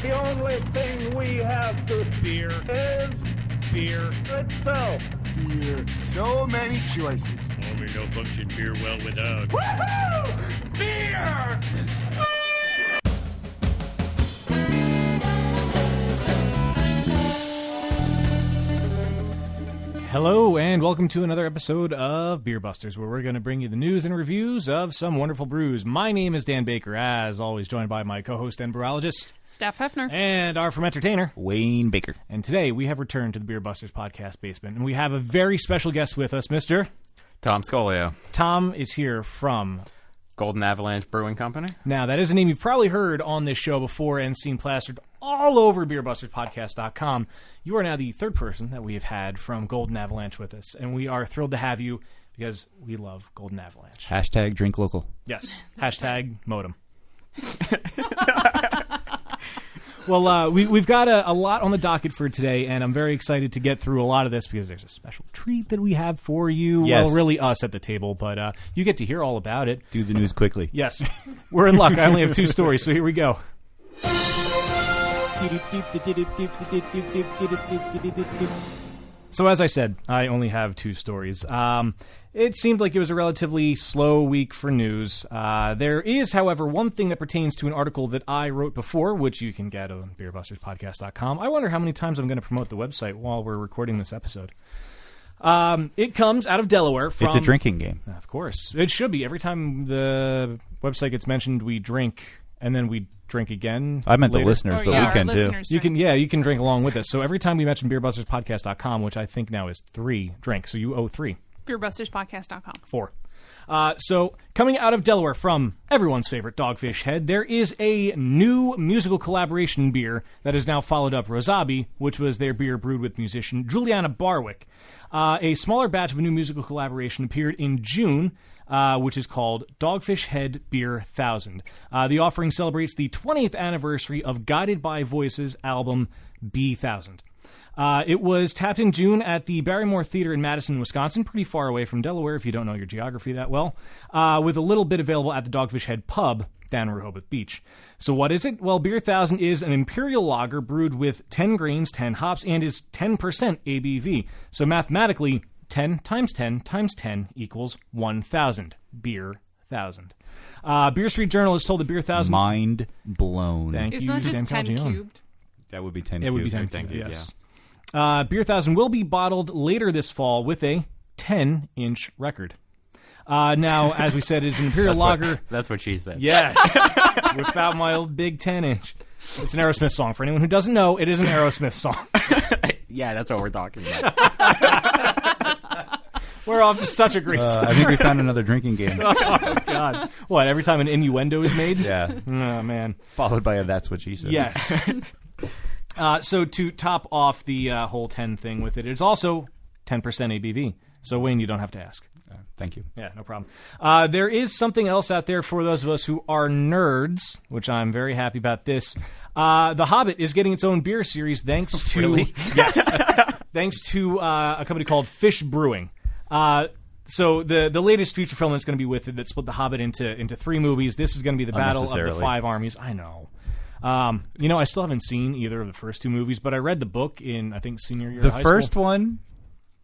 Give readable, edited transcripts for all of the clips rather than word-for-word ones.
The only thing we have to fear is beer itself. Beer. So many choices. Only no function beer well without. Woohoo! Beer! Hello, and welcome to another episode of Beer Busters, where we're going to bring you the news and reviews of some wonderful brews. My name is Dan Baker, as always, joined by my co-host and brewologist, Steph Hefner. and our from entertainer, Wayne Baker. And today we have returned to the Beer Busters podcast basement, and we have a very special guest with us, Mr. Tom Scoglio. Tom is here from Golden Avalanche Brewing Company. Now, that is a name you've probably heard on this show before and seen plastered all over beerbusterspodcast.com. You are now the third person that we have had from Golden Avalanche with us, and we are thrilled to have you because we love Golden Avalanche. Hashtag drink local. Yes. Hashtag modem. Well, we've got a lot on the docket for today, and I'm very excited to get through a lot of this because there's a special treat that we have for you. Yes. Well, really us at the table, but you get to hear all about it. Do the news quickly. Yes. We're in luck. I only have two stories, so here we go. So as I said, I only have two stories. It seemed like it was a relatively slow week for news. There is, however, one thing that pertains to an article that I wrote before, which you can get on beerbusterspodcast.com. I wonder how many times I'm going to promote the website while we're recording this episode. It comes out of Delaware. It's a drinking game. Of course. It should be. Every time the website gets mentioned, we drink, and then we drink again. I meant later. the listeners, but we can too. You can drink along with us. So every time we mention beerbusterspodcast.com, which I think now is 3 drinks, so you owe 3. Beerbusterspodcast.com. 4. So coming out of Delaware from everyone's favorite Dogfish Head, there is a new musical collaboration beer that has now followed up Rosabi, which was their beer brewed with musician Juliana Barwick. A smaller batch of a new musical collaboration appeared in June, which is called Dogfish Head Beer 1000. The offering celebrates the 20th anniversary of Guided by Voices album B1000. It was tapped in June at the Barrymore Theater in Madison, Wisconsin, pretty far away from Delaware if you don't know your geography that well, with a little bit available at the Dogfish Head pub down in Rehoboth Beach. So what is it? Well, Beer 1000 is an imperial lager brewed with 10 grains, 10 hops, and is 10% ABV. So mathematically, 10 times 10 times 10 equals 1,000. Beer 1000. Beer Street Journal has told the Beer 1000... Mind blown. Thank Isn't you, that just Sam 10 Calgione. cubed? That would be 10 It would be cubes. 10 cubed, yes. Beer 1000 will be bottled later this fall with a 10-inch record. Now, as we said, it's an imperial lager. That's what she said. Yes. Whip out my old big 10-inch. It's an Aerosmith song. For anyone who doesn't know, it is an Aerosmith song. Yeah, that's what we're talking about. We're off to such a great start. I think we found another drinking game. Oh, God. What, every time an innuendo is made? Yeah. Oh, man. Followed by a that's what she said. Yes. So to top off the whole 10 thing with it, it's also 10% ABV. So, Wayne, you don't have to ask. Thank you. Yeah, no problem. There is something else out there for those of us who are nerds, which I'm very happy about this. The Hobbit is getting its own beer series thanks to... Really? Yes. Thanks to a company called Fish Brewing. So the latest feature film that's going to be with it that split The Hobbit into 3 movies. This is going to be the Battle of the 5 Armies. I know. I still haven't seen either of the first 2 movies, but I read the book in, I think, senior year of high school. The first one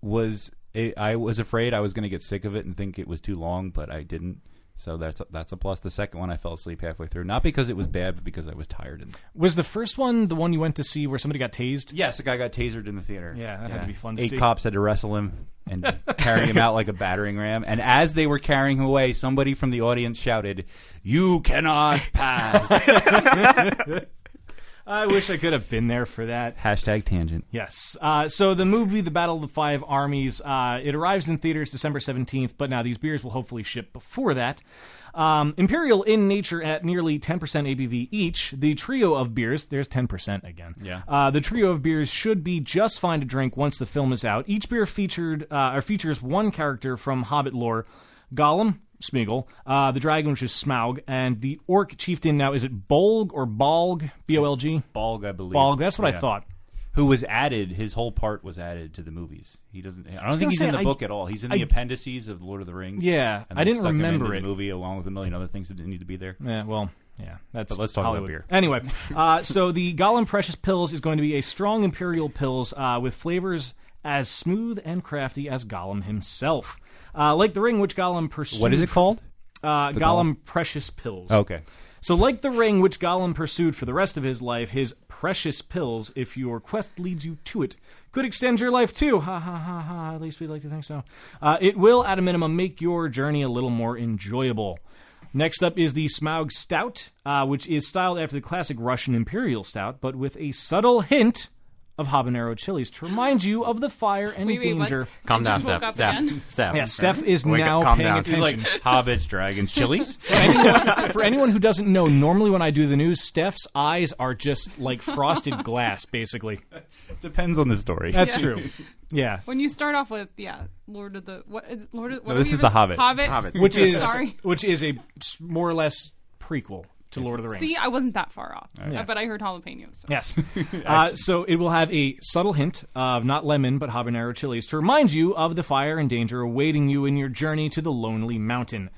was... I was afraid I was going to get sick of it and think it was too long, but I didn't. So that's a plus. The second one, I fell asleep halfway through. Not because it was bad, but because I was tired. Was the first one the one you went to see where somebody got tased? Yes, a guy got tasered in the theater. Yeah, that had to be fun to see. 8 cops had to wrestle him and carry him out like a battering ram. And as they were carrying him away, somebody from the audience shouted, "You cannot pass." I wish I could have been there for that. Hashtag tangent. Yes. So the movie, The Battle of the 5 Armies, it arrives in theaters December 17th, but now these beers will hopefully ship before that. Imperial in nature at nearly 10% ABV each. The trio of beers, there's 10% again. Yeah. The trio of beers should be just fine to drink once the film is out. Each beer features one character from Hobbit lore: Gollum, Smeagol, the dragon, which is Smaug, and the orc chieftain. Now, is it Bolg or Balg? B-O-L-G? Balg, I believe. Balg, that's what I thought. Who was added, his whole part was added to the movies. I don't think he's in the book at all. He's in the appendices of Lord of the Rings. Yeah, and I didn't stuck him remember into it. the movie along with a million other things that didn't need to be there. Yeah, well, Yeah, that's But let's talk Hollywood. about beer. Anyway, so the Gollum Precious Pils is going to be a strong imperial pils with flavors as smooth and crafty as Gollum himself. Like the ring which Gollum pursued... What is it called? Gollum Precious Pils. Okay. So like the ring which Gollum pursued for the rest of his life, his precious pils, if your quest leads you to it, could extend your life too. Ha ha ha ha, at least we'd like to think so. It will, at a minimum, make your journey a little more enjoyable. Next up is the Smaug Stout, which is styled after the classic Russian Imperial Stout, but with a subtle hint of habanero chilies to remind you of the fire and Wait, danger. what? Calm I down, just woke up Steph. again. Steph. Yeah, Steph is Wake now up, calm paying down. attention. He's like, hobbits, dragons, chilies? For anyone who doesn't know, normally when I do the news, Steph's eyes are just like frosted glass, basically. Depends on the story. That's true. Yeah. When you start off with Lord of the what is Lord of what No, are this we is even- The Hobbit. Hobbit. Which is Sorry. a more or less prequel to Lord of the Rings. See, I wasn't that far off, Yeah. but I heard jalapenos. So. Yes. So it will have a subtle hint of not lemon, but habanero chilies to remind you of the fire and danger awaiting you in your journey to the Lonely Mountain.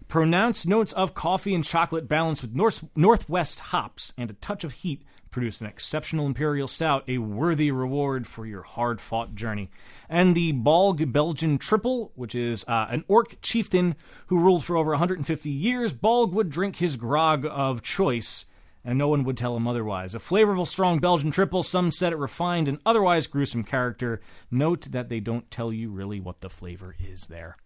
Pronounced notes of coffee and chocolate balanced with Northwest hops and a touch of heat produce an exceptional imperial stout, a worthy reward for your hard-fought journey. And the Balg Belgian Triple, which is an orc chieftain who ruled for over 150 years, Balg would drink his grog of choice, and no one would tell him otherwise. A flavorful, strong Belgian triple, some said it refined and otherwise gruesome character. Note that they don't tell you really what the flavor is there.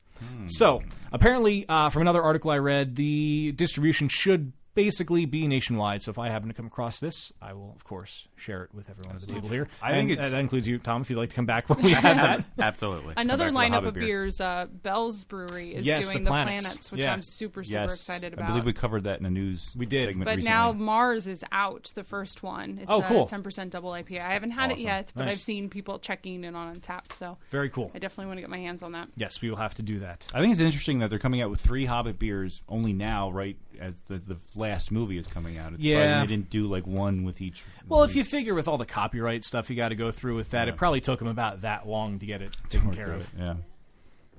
So, apparently, from another article I read, the distribution should basically be nationwide. So if I happen to come across this, I will, of course, share it with everyone at the table here. I think that includes you, Tom, if you'd like to come back when we have that. Absolutely. Another Come back to the lineup Hobbit of beer. beers, Bell's Brewery is Yes, doing the the Planets. which Yeah. I'm super Yes. excited about. I believe we covered that in a news We did. segment But recently. now Mars is out, the first one. It's Oh, cool. a 10% double IPA. I haven't had it Awesome. yet, but Nice. I've seen people checking in on Untapped, so Very cool. I definitely want to get my hands on that. Yes, we will have to do that. I think it's interesting that they're coming out with 3 Hobbit beers only now, right as the last movie is coming out. It's Yeah. surprising they didn't do like one with each. Well, if you figure with all the copyright stuff you got to go through with that, it probably took them about that long to get it taken care of. Yeah.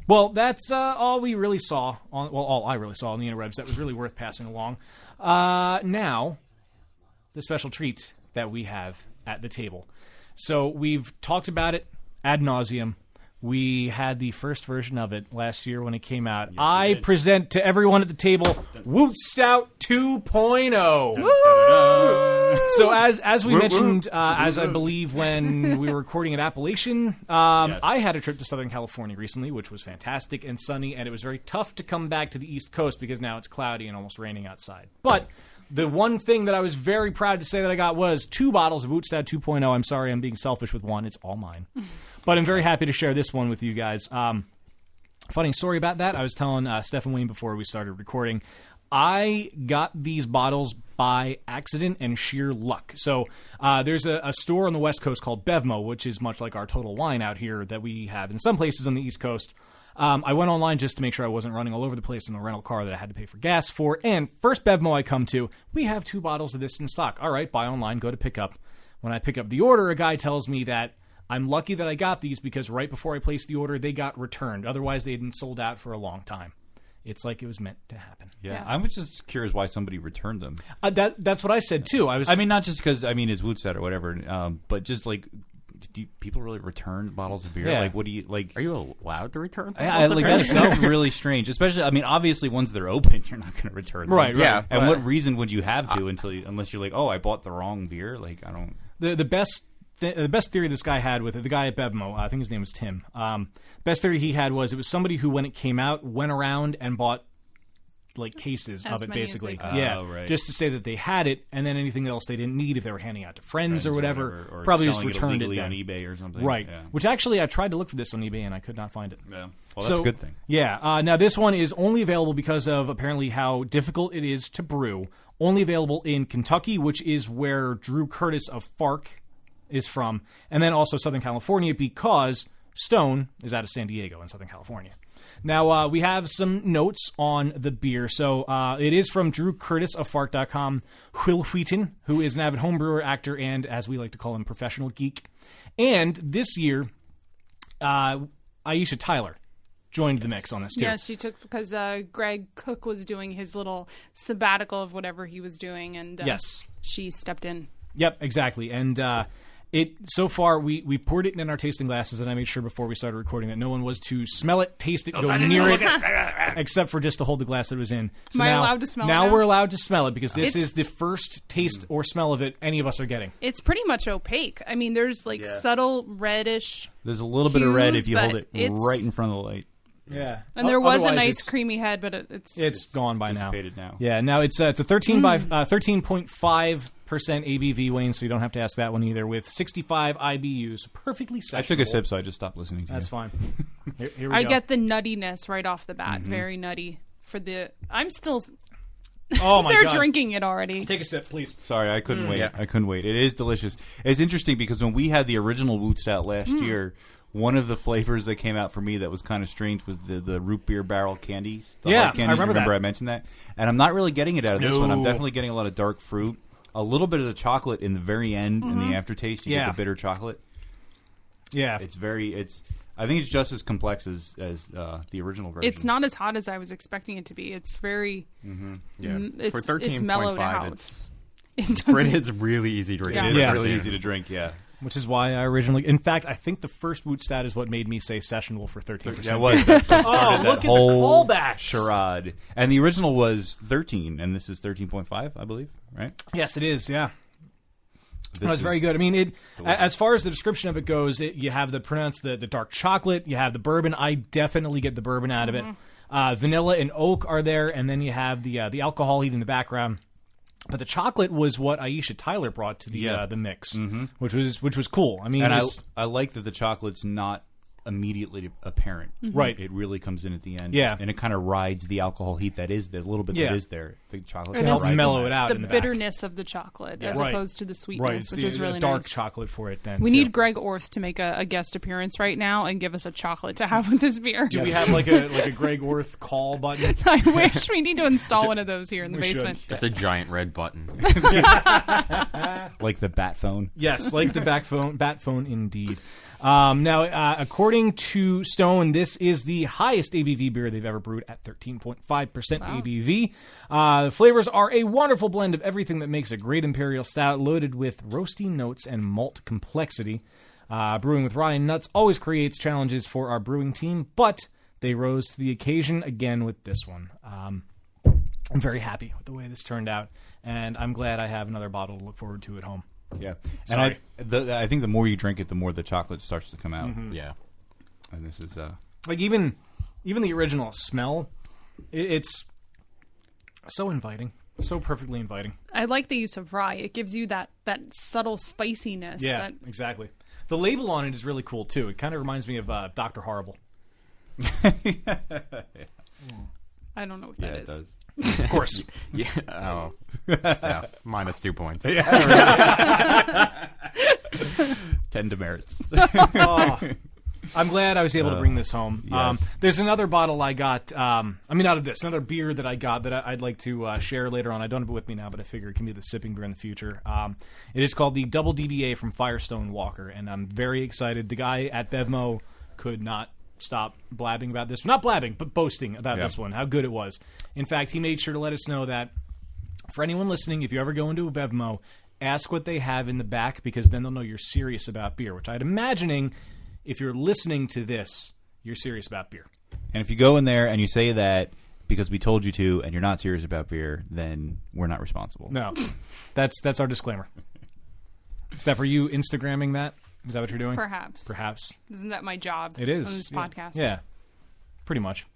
Well, that's all we really saw all I really saw on the interwebs that was really worth passing along. Now, the special treat that we have at the table. So we've talked about it ad nauseum. We had the first version of it last year when it came out. I did. present to everyone at the table Woot Stout 2.0. So as we mentioned, as I believe when we were recording at Appalachian, I had a trip to Southern California recently, which was fantastic and sunny, and it was very tough to come back to the East Coast because now it's cloudy and almost raining outside. But the one thing that I was very proud to say that I got was 2 bottles of Woot Stout 2.0. I'm sorry, I'm being selfish with one. It's all mine. But I'm very happy to share this one with you guys. Funny story about that. I was telling Steph and Wayne before we started recording. I got these bottles by accident and sheer luck. So there's a store on the West Coast called Bevmo, which is much like our Total Wine out here that we have in some places on the East Coast. I went online just to make sure I wasn't running all over the place in a rental car that I had to pay for gas for. And first Bevmo I come to, we have 2 bottles of this in stock. All right, buy online, go to pick up. When I pick up the order, a guy tells me that I'm lucky that I got these because right before I placed the order, they got returned. Otherwise, they had been sold out for a long time. It's like it was meant to happen. Yeah, Yes. I was just curious why somebody returned them. That's what I said, too. I mean, not just because it's Woot Stout or whatever, but just like, do people really return bottles of beer? Yeah. Like, what do you like? Are you allowed to return? Yeah, like that sounds really strange. Especially, I mean, obviously, once they're open, you're not going to return them. Right. Yeah. And but- what reason would you have to unless you're like, oh, I bought the wrong beer? Like, I don't. The best theory this guy had with it, the guy at Bevmo, I think his name was Tim. Best theory he had was it was somebody who, when it came out, went around and bought like cases As of it, many as they basically. could. Yeah, Oh, right. just to say that they had it, and then anything else they didn't need if they were handing out to friends or whatever, or probably just selling returned it illegally then. on eBay or something. Right. Yeah. Which actually, I tried to look for this on eBay and I could not find it. Yeah. Well, that's a good thing. Yeah. Now, this one is only available because of apparently how difficult it is to brew. Only available in Kentucky, which is where Drew Curtis of FARC is from, and then also Southern California because Stone is out of San Diego in Southern California. Now, we have some notes on the beer. So it is from Drew Curtis of FARC.com, Will Wheaton, who is an avid homebrewer, actor, and, as we like to call him, professional geek. And this year, Aisha Tyler joined the mix on this too. Yeah, she took because Greg Cook was doing his little sabbatical of whatever he was doing, and Yes. she stepped in. Yep, exactly. And it so far we poured it in our tasting glasses, and I made sure before we started recording that no one was to smell it, taste it, go near it, except for just to hold the glass that it was in. So Am I now, allowed to smell it now now? we're allowed to smell it because this It's- is the first taste or smell of it any of us are getting. It's pretty much opaque. I mean, there's like subtle reddish, There's a little bit of red hues, if you hold but it it's- right in front of the light. Yeah, and there was a Otherwise, nice it's- creamy head, but it's gone by now. Dissipated now. Yeah, now it's a 13.5% ABV, Wayne, so you don't have to ask that one either. With 65 IBUs, perfectly sessionable. I took a sip, so I just stopped listening to That's you. fine. Here we I go. get the nuttiness right off the bat. Very nutty for the. I'm still. Oh my They're god! drinking it already. Take a sip, please. Sorry, I couldn't wait. Yeah. I couldn't wait. It is delicious. It's interesting because when we had the original Woot Stout last year, one of the flavors that came out for me that was kind of strange was the root beer barrel candies. The Yeah, hard candies. I remember that. I mentioned that? And I'm not really getting it out of this one. I'm No. definitely getting a lot of dark fruit. A little bit of the chocolate in the very end in the aftertaste. You Yeah. get the bitter chocolate. Yeah, I think it's just as complex as the original version. It's not as hot as I was expecting it to be. It's very. Yeah. It's For 13.5, mellowed out. it's It doesn't. it's really easy drinking. Yeah. It is Yeah. really easy to drink, yeah. which is why I originally. In fact, I think the first Woot Stout is what made me say sessionable for 13%. That was that's what started look at that the whole callbacks. charade. And the original was 13, and this is 13.5, I believe, right? Yes, it is. Yeah. This No, it's is very good. I mean, delicious. as far as the description of it goes, you have the dark chocolate, you have the bourbon. I definitely get the bourbon out of it. Vanilla and oak are there, and then you have the alcohol heat in the background. But the chocolate was what Aisha Tyler brought to the mix, which was cool. I mean, And it's, I like that the chocolate's not immediately apparent. Right. It really comes in at the end. Yeah. And it kind of rides the alcohol heat that is there, a little bit Yeah. that is there. The chocolate it helps mellow it out the in the bitterness of the chocolate as Right. opposed to the sweetness, Right, it's which the, is really the dark nice. chocolate for it. Then We too. need Greg Orth to make a guest appearance right now and give us a chocolate to have with this beer. Do we have like a Greg Orth call button? I wish we need to install one of those here in the We should. basement. It's a giant red button. like the bat phone. Yes, like the bat phone indeed. Now, according to Stone, this is the highest ABV beer they've ever brewed at 13.5% ABV. The flavors are a wonderful blend of everything that makes a great imperial stout, loaded with roasty notes and malt complexity. Brewing with rye and nuts always creates challenges for our brewing team, but they rose to the occasion again with this one. I'm very happy with the way this turned out, and I'm glad I have another bottle to look forward to at home. Yeah. Sorry. And I think the more you drink it, the more the chocolate starts to come out. Yeah. And this is Like even the original smell, it's so inviting, so perfectly inviting. I like the use of rye. It gives you that subtle spiciness. Yeah, That, exactly. The label on it is really cool too. It kind of reminds me of Dr. Horrible. I don't know what that it is. does. Of course. Yeah. Oh. Steph, minus 2 points. 10 demerits. Oh, I'm glad I was able to bring this home. yes. There's another bottle I got. Out of this, another beer that I got that I'd like to share later on. I don't have it with me now, but I figure it can be the sipping beer in the future. It is called the Double DBA from Firestone Walker, and I'm very excited. The guy at Bevmo could not stop blabbing about this. Not blabbing, but boasting about this one, how good it was. In fact, he made sure to let us know that for anyone listening, if you ever go into a Bevmo, ask what they have in the back, because then they'll know you're serious about beer, which I'd imagining if you're listening to this, you're serious about beer. And if you go in there and you say that because we told you to and you're not serious about beer, then we're not responsible. No, that's our disclaimer. Steph, are you Instagramming that? Is that what you're doing? Perhaps. Isn't that my job? It is. On this Yeah. podcast. Yeah, pretty much.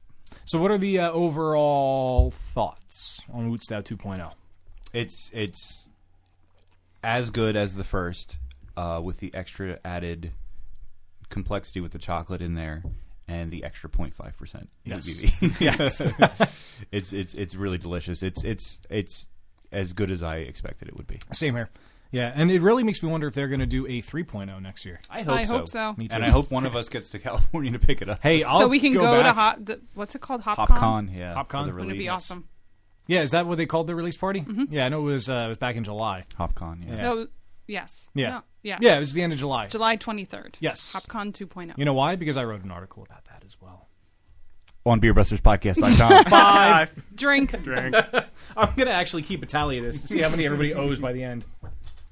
So what are the overall thoughts on Woot Stout 2.0? It's as good as the first, with the extra added complexity with the chocolate in there and the extra 0.5% Yes. ABV. Yes. It's really delicious. It's as good as I expected it would be. Same here. Yeah, and it really makes me wonder if they're going to do a 3.0 next year. I hope so. Me too. And I hope one of us gets to California to pick it up. Hey, I'll So we can go to back. what's it called? HopCon? HopCon, yeah. HopCon? for the Wouldn't it be release. awesome? Yeah, is that what they called the release party? Mm-hmm. Yeah, I know it was back in July. HopCon, yeah. Yeah. No, yes. Yeah. No, yes. Yeah, it was the end of July. July 23rd. Yes. HopCon 2.0. You know why? Because I wrote an article about that as well. on beerbusterspodcast.com. 5. Drink. I'm going to actually keep a tally of this to see how many everybody owes by the end.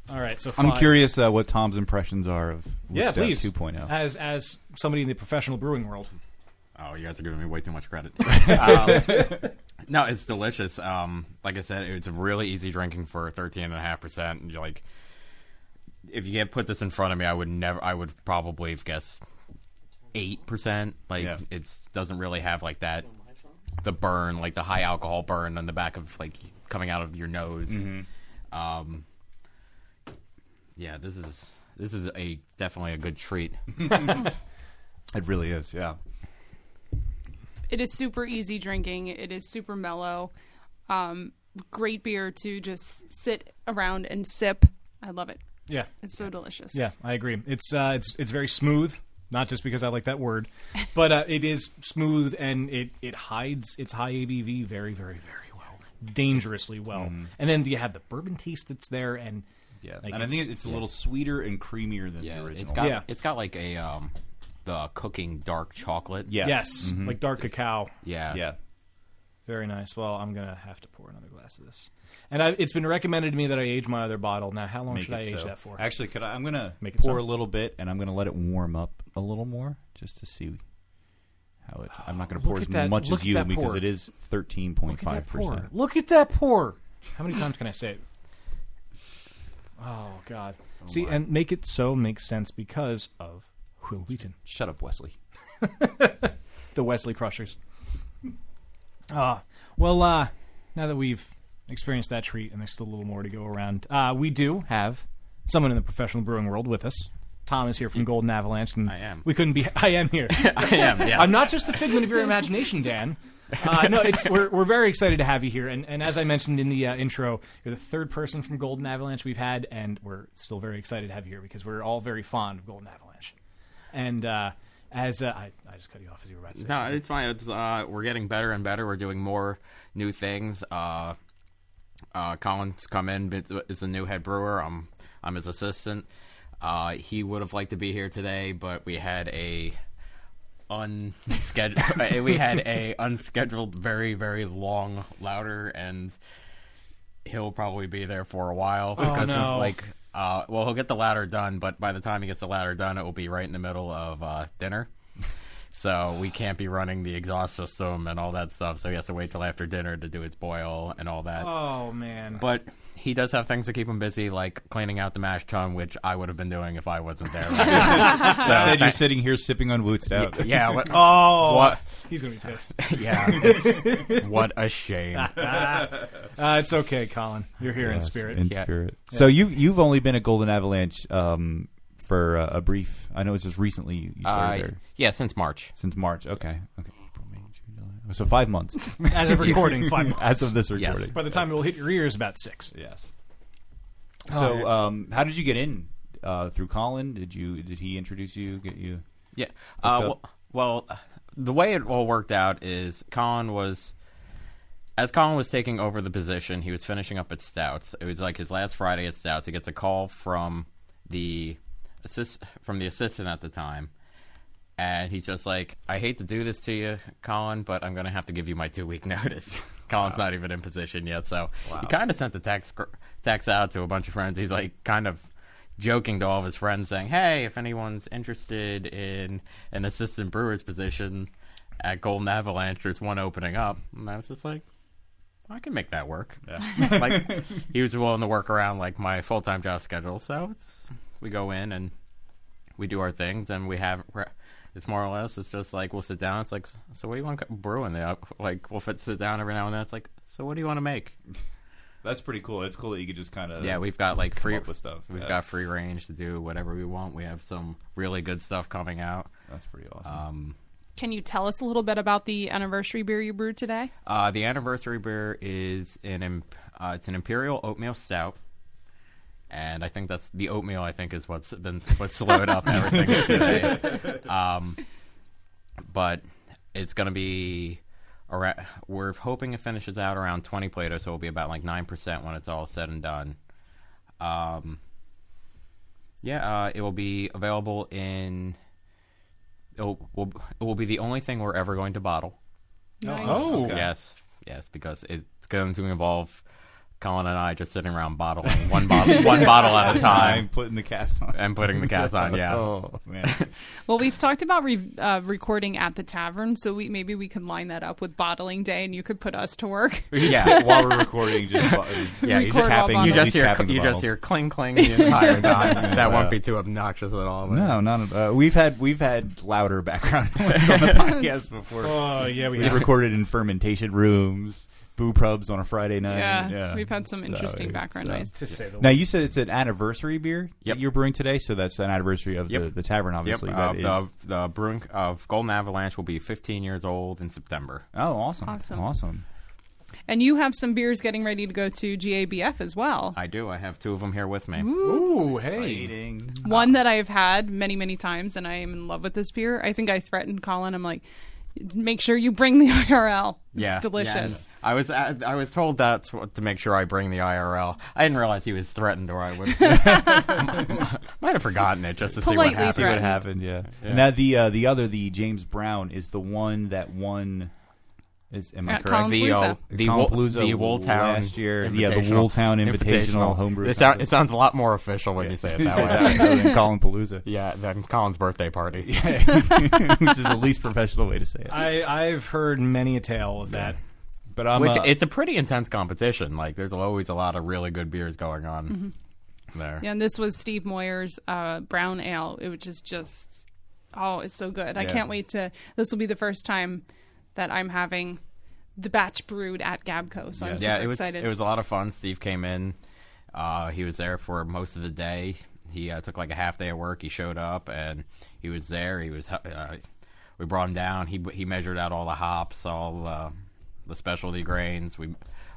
All right, so 5. I'm curious what Tom's impressions are of Yeah, Stout please. 2.0. As somebody in the professional brewing world. Oh, you guys are giving me way too much credit. No, it's delicious. Like I said, it's really easy drinking for 13.5%. And you're like, if you put this in front of me, I would probably guess 8%. Like, it doesn't really have like that, the burn, like the high alcohol burn on the back of like coming out of your nose. Mm-hmm. Yeah, this is definitely a good treat. It really is, yeah. It is super easy drinking. It is super mellow. Great beer to just sit around and sip. I love it. Yeah. It's so delicious. Yeah, I agree. It's very smooth, not just because I like that word, but it is smooth and it hides its high ABV very, very, very well. Dangerously well. And then you have the bourbon taste that's there and Yeah, like and I think it's a little sweeter and creamier than the original. It's got like a the cooking dark chocolate. Yeah. Yes, like dark cacao. Yeah. Very nice. Well, I'm going to have to pour another glass of this. And it's been recommended to me that I age my other bottle. Now, how long should I age that for? Actually, I'm going to Make it pour so. a little bit, and I'm going to let it warm up a little more just to see how it... I'm not going to pour as much as you because it is 13.5%. Look at that pour. How many times can I say it? Oh, God. See, and make it so makes sense because of Will Wheaton. Shut up, Wesley. The Wesley Crushers. Well, now that we've experienced that treat and there's still a little more to go around, we do have someone in the professional brewing world with us. Tom is here from Golden Avalanche. And I am. I am here. I am, yeah. I'm not just a figment of your imagination, Dan. No, we're very excited to have you here. And as I mentioned in the intro, you're the third person from Golden Avalanche we've had, and we're still very excited to have you here because we're all very fond of Golden Avalanche. And as I just cut you off as you were about to say No, something. it's fine. It's we're getting better and better. We're doing more new things. Colin's come in, is a new head brewer. I'm his assistant. He would have liked to be here today, but we had a unscheduled, very, very long louder, and he'll probably be there for a while because he'll get the ladder done, but by the time he gets the ladder done, it will be right in the middle of dinner. So we can't be running the exhaust system and all that stuff. So he has to wait till after dinner to do its boil and all that. Oh, man. But he does have things to keep him busy, like cleaning out the mash tun, which I would have been doing if I wasn't there. Instead, you're sitting here sipping on Woot Stout. Yeah. What? He's going to be pissed. Yeah. What a shame. It's okay, Colin. You're here in Yes, spirit. In spirit. So you've only been at Golden Avalanche for a brief. I know it's just recently you started there. Yeah, since March. Since March. Okay. April, May, June, July. So 5 months. As of recording, 5 months. As of this Yes. recording. By the time it will hit your ears, about 6. Yes. So how did you get in? Through Colin? Did he introduce you? Get you? Yeah. Well, The way it all worked out is Colin was taking over the position, he was finishing up at Stouts. It was like his last Friday at Stouts. He gets a call from the assistant at the time, and he's just like, I hate to do this to you, Colin, but I'm going to have to give you my 2-week notice. Colin's not even in position yet, so he kind of sent the text out to a bunch of friends. He's like kind of joking to all of his friends saying, hey, if anyone's interested in an assistant brewer's position at Golden Avalanche, there's one opening up. And I was just like, I can make that work. Yeah. Like, he was willing to work around like my full-time job schedule, so we go in and we do our things, and it's more or less, it's just like we'll sit down. It's like, so what do you want brewing? Like, we'll sit down every now and then. It's like, so what do you want to make? that's pretty cool. It's cool that you could just kind of we've got like free up with stuff. We've got free range to do whatever we want. We have some really good stuff coming out. That's pretty awesome. Can you tell us a little bit about the anniversary beer you brewed today? The anniversary beer is it's an Imperial Oatmeal Stout. And I think that's the oatmeal. I think is what's slowed up everything today. But it's going to be around. We're hoping it finishes out around 20 Plato, so it'll be about like 9% when it's all said and done. It will be available in. It will be the only thing we're ever going to bottle. Nice. Oh. Okay. Yes, because it's going to involve Colin and I just sitting around bottling one bottle at a time, Putting the caps on. and putting the caps on. Yeah. Oh man. Well, we've talked about recording at the tavern, so maybe we could line that up with bottling day, and you could put us to work. Yeah. While we're recording, just Yeah, Record while capping. bottling. You just He's hear capping the you just bottles. hear cling cling the entire time. That won't be too obnoxious at all. But No, none. We've had louder background noise on the podcast before. Oh, yeah, we We have. recorded in fermentation rooms, boo pubs on a Friday night. Yeah, we've had some interesting So, background noise. To say the Now least. you said it's an anniversary beer Yep. that you're brewing today, so that's an anniversary of Yep. the tavern, obviously. Yep, that is- the brewing of Golden Avalanche will be 15 years old in September. Oh, awesome! Awesome. And you have some beers getting ready to go to GABF as well. I do. I have two of them here with me. Ooh, hey. Exciting. One that I've had many, many times, and I am in love with this beer. I think I threatened Colin. I'm like, make sure you bring the IRL. It's delicious. I was told that to make sure I bring the IRL. I didn't realize he was threatened, or I would might have forgotten it just to see what Politely happened. See what threatened. happened, yeah. And now the James Brown is the one that won. Am I At correct? Colin The Colin Wooltown last year. Yeah, the Wooltown Invitational Homebrew. It sounds a lot more official when you say it that way. than Colin Palooza. Yeah, than Colin's birthday party. Which is the least professional way to say it. I've heard many a tale of that. But I'm Which it's a pretty intense competition. Like, there's always a lot of really good beers going on there. Yeah, and this was Steve Moyer's brown ale, which is just, it's so good. I Yeah. can't wait this will be the first time that I'm having the batch brewed at Gabco, so I'm super excited. It was a lot of fun. Steve came in. He was there for most of the day. He took like a half day of work. He showed up and he was there. We brought him down. He measured out all the hops, all the specialty grains.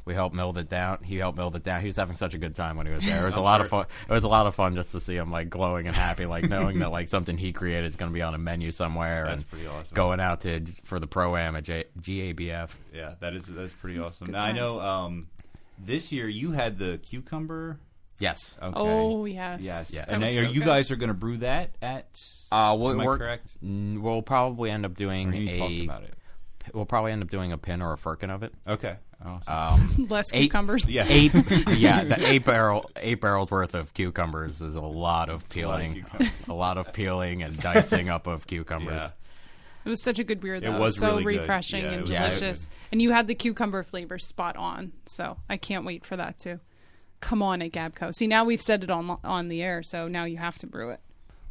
We helped mill it down. He helped mill it down. He was having such a good time when he was there. It was a lot of fun. It was a lot of fun just to see him like glowing and happy, like knowing that like something he created is going to be on a menu somewhere. That's and pretty awesome. Going out for the pro-am at GABF. Yeah, that's pretty awesome. Good Now, I times. know this year you had the cucumber. Yes. Okay. Oh, yes. Yes. Yes. And That now was so you good. guys are going to brew that at. Am I correct? We'll probably end up doing Or you talked about it. We'll probably end up doing a pin or a firkin of it. Okay. Awesome. Less cucumbers. yeah. The eight barrels worth of cucumbers is a lot of peeling, a lot of peeling and dicing up of cucumbers. Yeah. It was such a good beer, though. It was so really good. refreshing Yeah, it and was really delicious. And you had the cucumber flavor spot on, so I can't wait for that to come on at Gabco. See, now we've said it on the air, so now you have to brew it.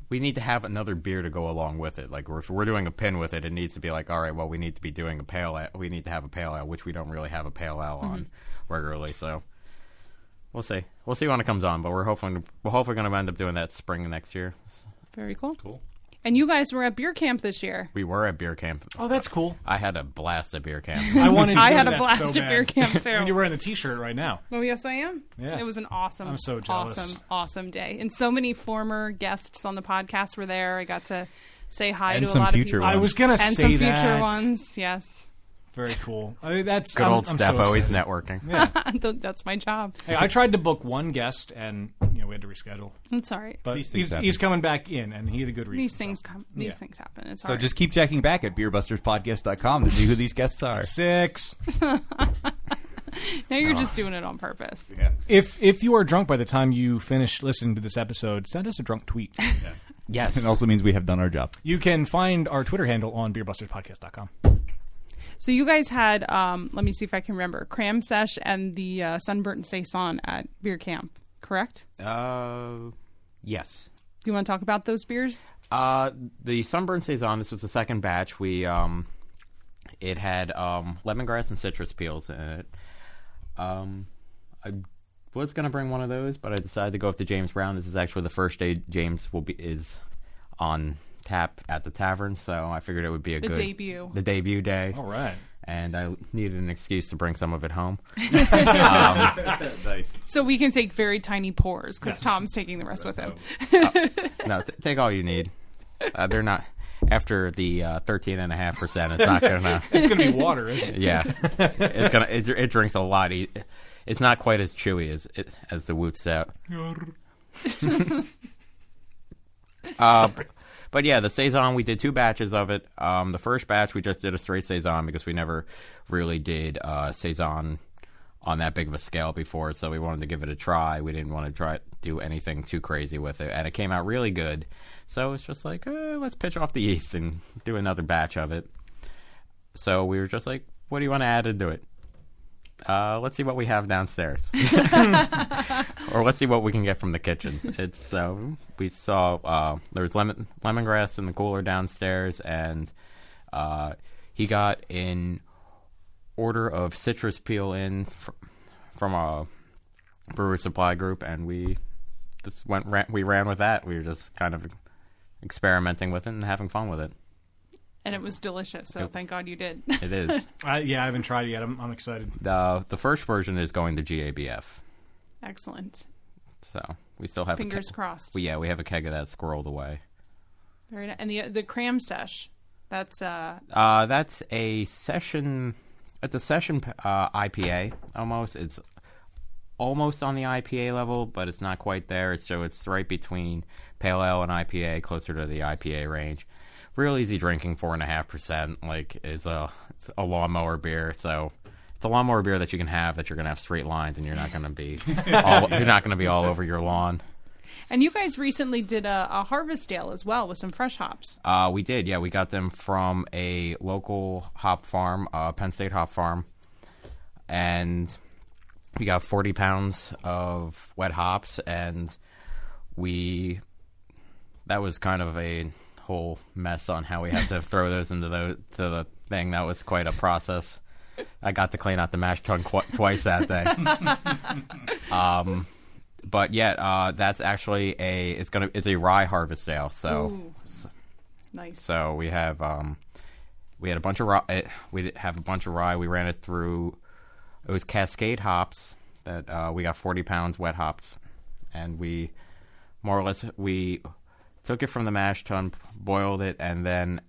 We need to have another beer to go along with it. Like if we're doing a pin with it, it needs to be like, all right, well, we need to be doing a pale ale. We need to have a pale ale, which we don't really have a pale ale on regularly. So we'll see. We'll see when it comes on. But we're hopefully going to end up doing that spring of next year. Very cool. Cool. And you guys were at beer camp this year. We were at beer camp. Oh, that's cool. I had a blast at beer camp. I wanted. To I do had a that blast so at bad. beer camp, too. I mean, you're wearing the T-shirt right now. Oh, yes, I am. Yeah. It was an awesome, I'm so jealous. awesome day. And so many former guests on the podcast were there. I got to say hi And to a some lot future of ones. I was gonna and say some future that. ones. Yes, Very cool. I mean, that's Good old I'm Steph, so always excited. networking. Yeah. that's my job. Hey, I tried to book one guest, and we had to reschedule. It's all right. But These things happen. he's coming back in, and he had a good reason. These things so. come. These Yeah. things happen. It's all So right. just keep checking back at beerbusterspodcast.com to see who these guests are. 6. Now you're just doing it on purpose. Yeah. If you are drunk by the time you finish listening to this episode, send us a drunk tweet. Yes. It also means we have done our job. You can find our Twitter handle on beerbusterspodcast.com. So you guys had, let me see if I can remember, Cram Sesh and the Sunburnt Saison at beer camp, correct? Yes. Do you want to talk about those beers? The Sunburn Saison, this was the second batch. It had lemongrass and citrus peels in it. I was going to bring one of those, but I decided to go with the James Brown. This is actually the first day James is on tap at the tavern, so I figured it would be a The good debut. the debut day. All right. And I needed an excuse to bring some of it home. Nice. So we can take very tiny pours because Yes. Tom's taking the rest with him. No, take all you need. They're not after the 13.5%. It's not gonna. It's going to be water, isn't it? Yeah, it's gonna. It drinks a lot. It's not quite as chewy as the Woot Stout. But yeah, the Saison, we did 2 batches of it. The first batch, we just did a straight Saison because we never really did Saison on that big of a scale before, so we wanted to give it a try. We didn't want to do anything too crazy with it, and it came out really good. So it's just like, let's pitch off the yeast and do another batch of it. So we were just like, what do you want to add into it? Let's see what we have downstairs. Or let's see what we can get from the kitchen. It's we saw there was lemongrass in the cooler downstairs, and he got an order of citrus peel in from a brewer supply group, and we just we ran with that. We were just kind of experimenting with it and having fun with it. And it was delicious, so thank God you did. It is. Yeah, I haven't tried it yet. I'm excited. The first version is going to GABF. Excellent. So we still have Fingers crossed. we have a keg of that squirreled away. Very nice. And the cram sesh, that's a session. It's a session IPA almost. It's almost on the IPA level, but it's not quite there. It's right between pale ale and IPA, closer to the IPA range. Real easy drinking, 4.5%. Like it's a lawnmower beer. So it's a lawnmower beer that you can have that you're gonna have straight lines, and you're not gonna be all over your lawn. And you guys recently did a harvest ale as well with some fresh hops. We did, yeah. We got them from a local hop farm, Penn State hop farm, and we got 40 pounds of wet hops, and that was kind of a whole mess on how we had to throw those into the thing. That was quite a process. I got to clean out the mash tun twice that day. But yeah, that's actually it's a rye harvest ale. So nice. So we have we had a bunch of rye. We have a bunch of rye. We ran it through. It was Cascade hops that we got 40 pounds wet hops, and we more or less took it from the mash tun, boiled it, and then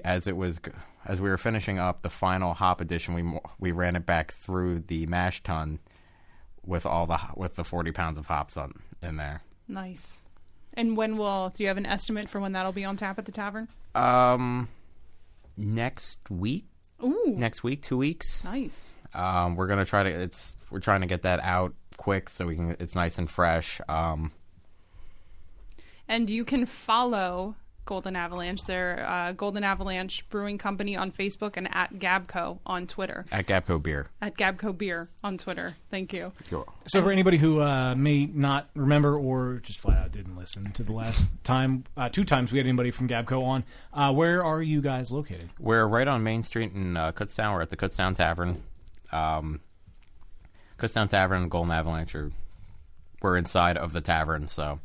as we were finishing up the final hop addition, we ran it back through the mash tun with the 40 pounds of hops in there. Nice. And do you have an estimate for when that'll be on tap at the tavern? Next week. Ooh. Next week, 2 weeks. Nice. We're trying to get that out quick so it's nice and fresh. And you can follow Golden Avalanche. They're Golden Avalanche Brewing Company on Facebook and at Gabco on Twitter. At Gabco Beer. At Gabco Beer on Twitter. Thank you. Sure. So for anybody who may not remember or just flat out didn't listen to the last time, 2 times we had anybody from Gabco on, where are you guys located? We're right on Main Street in Kutztown. We're at the Kutztown Tavern. Kutztown Tavern and Golden Avalanche we're inside of the tavern, so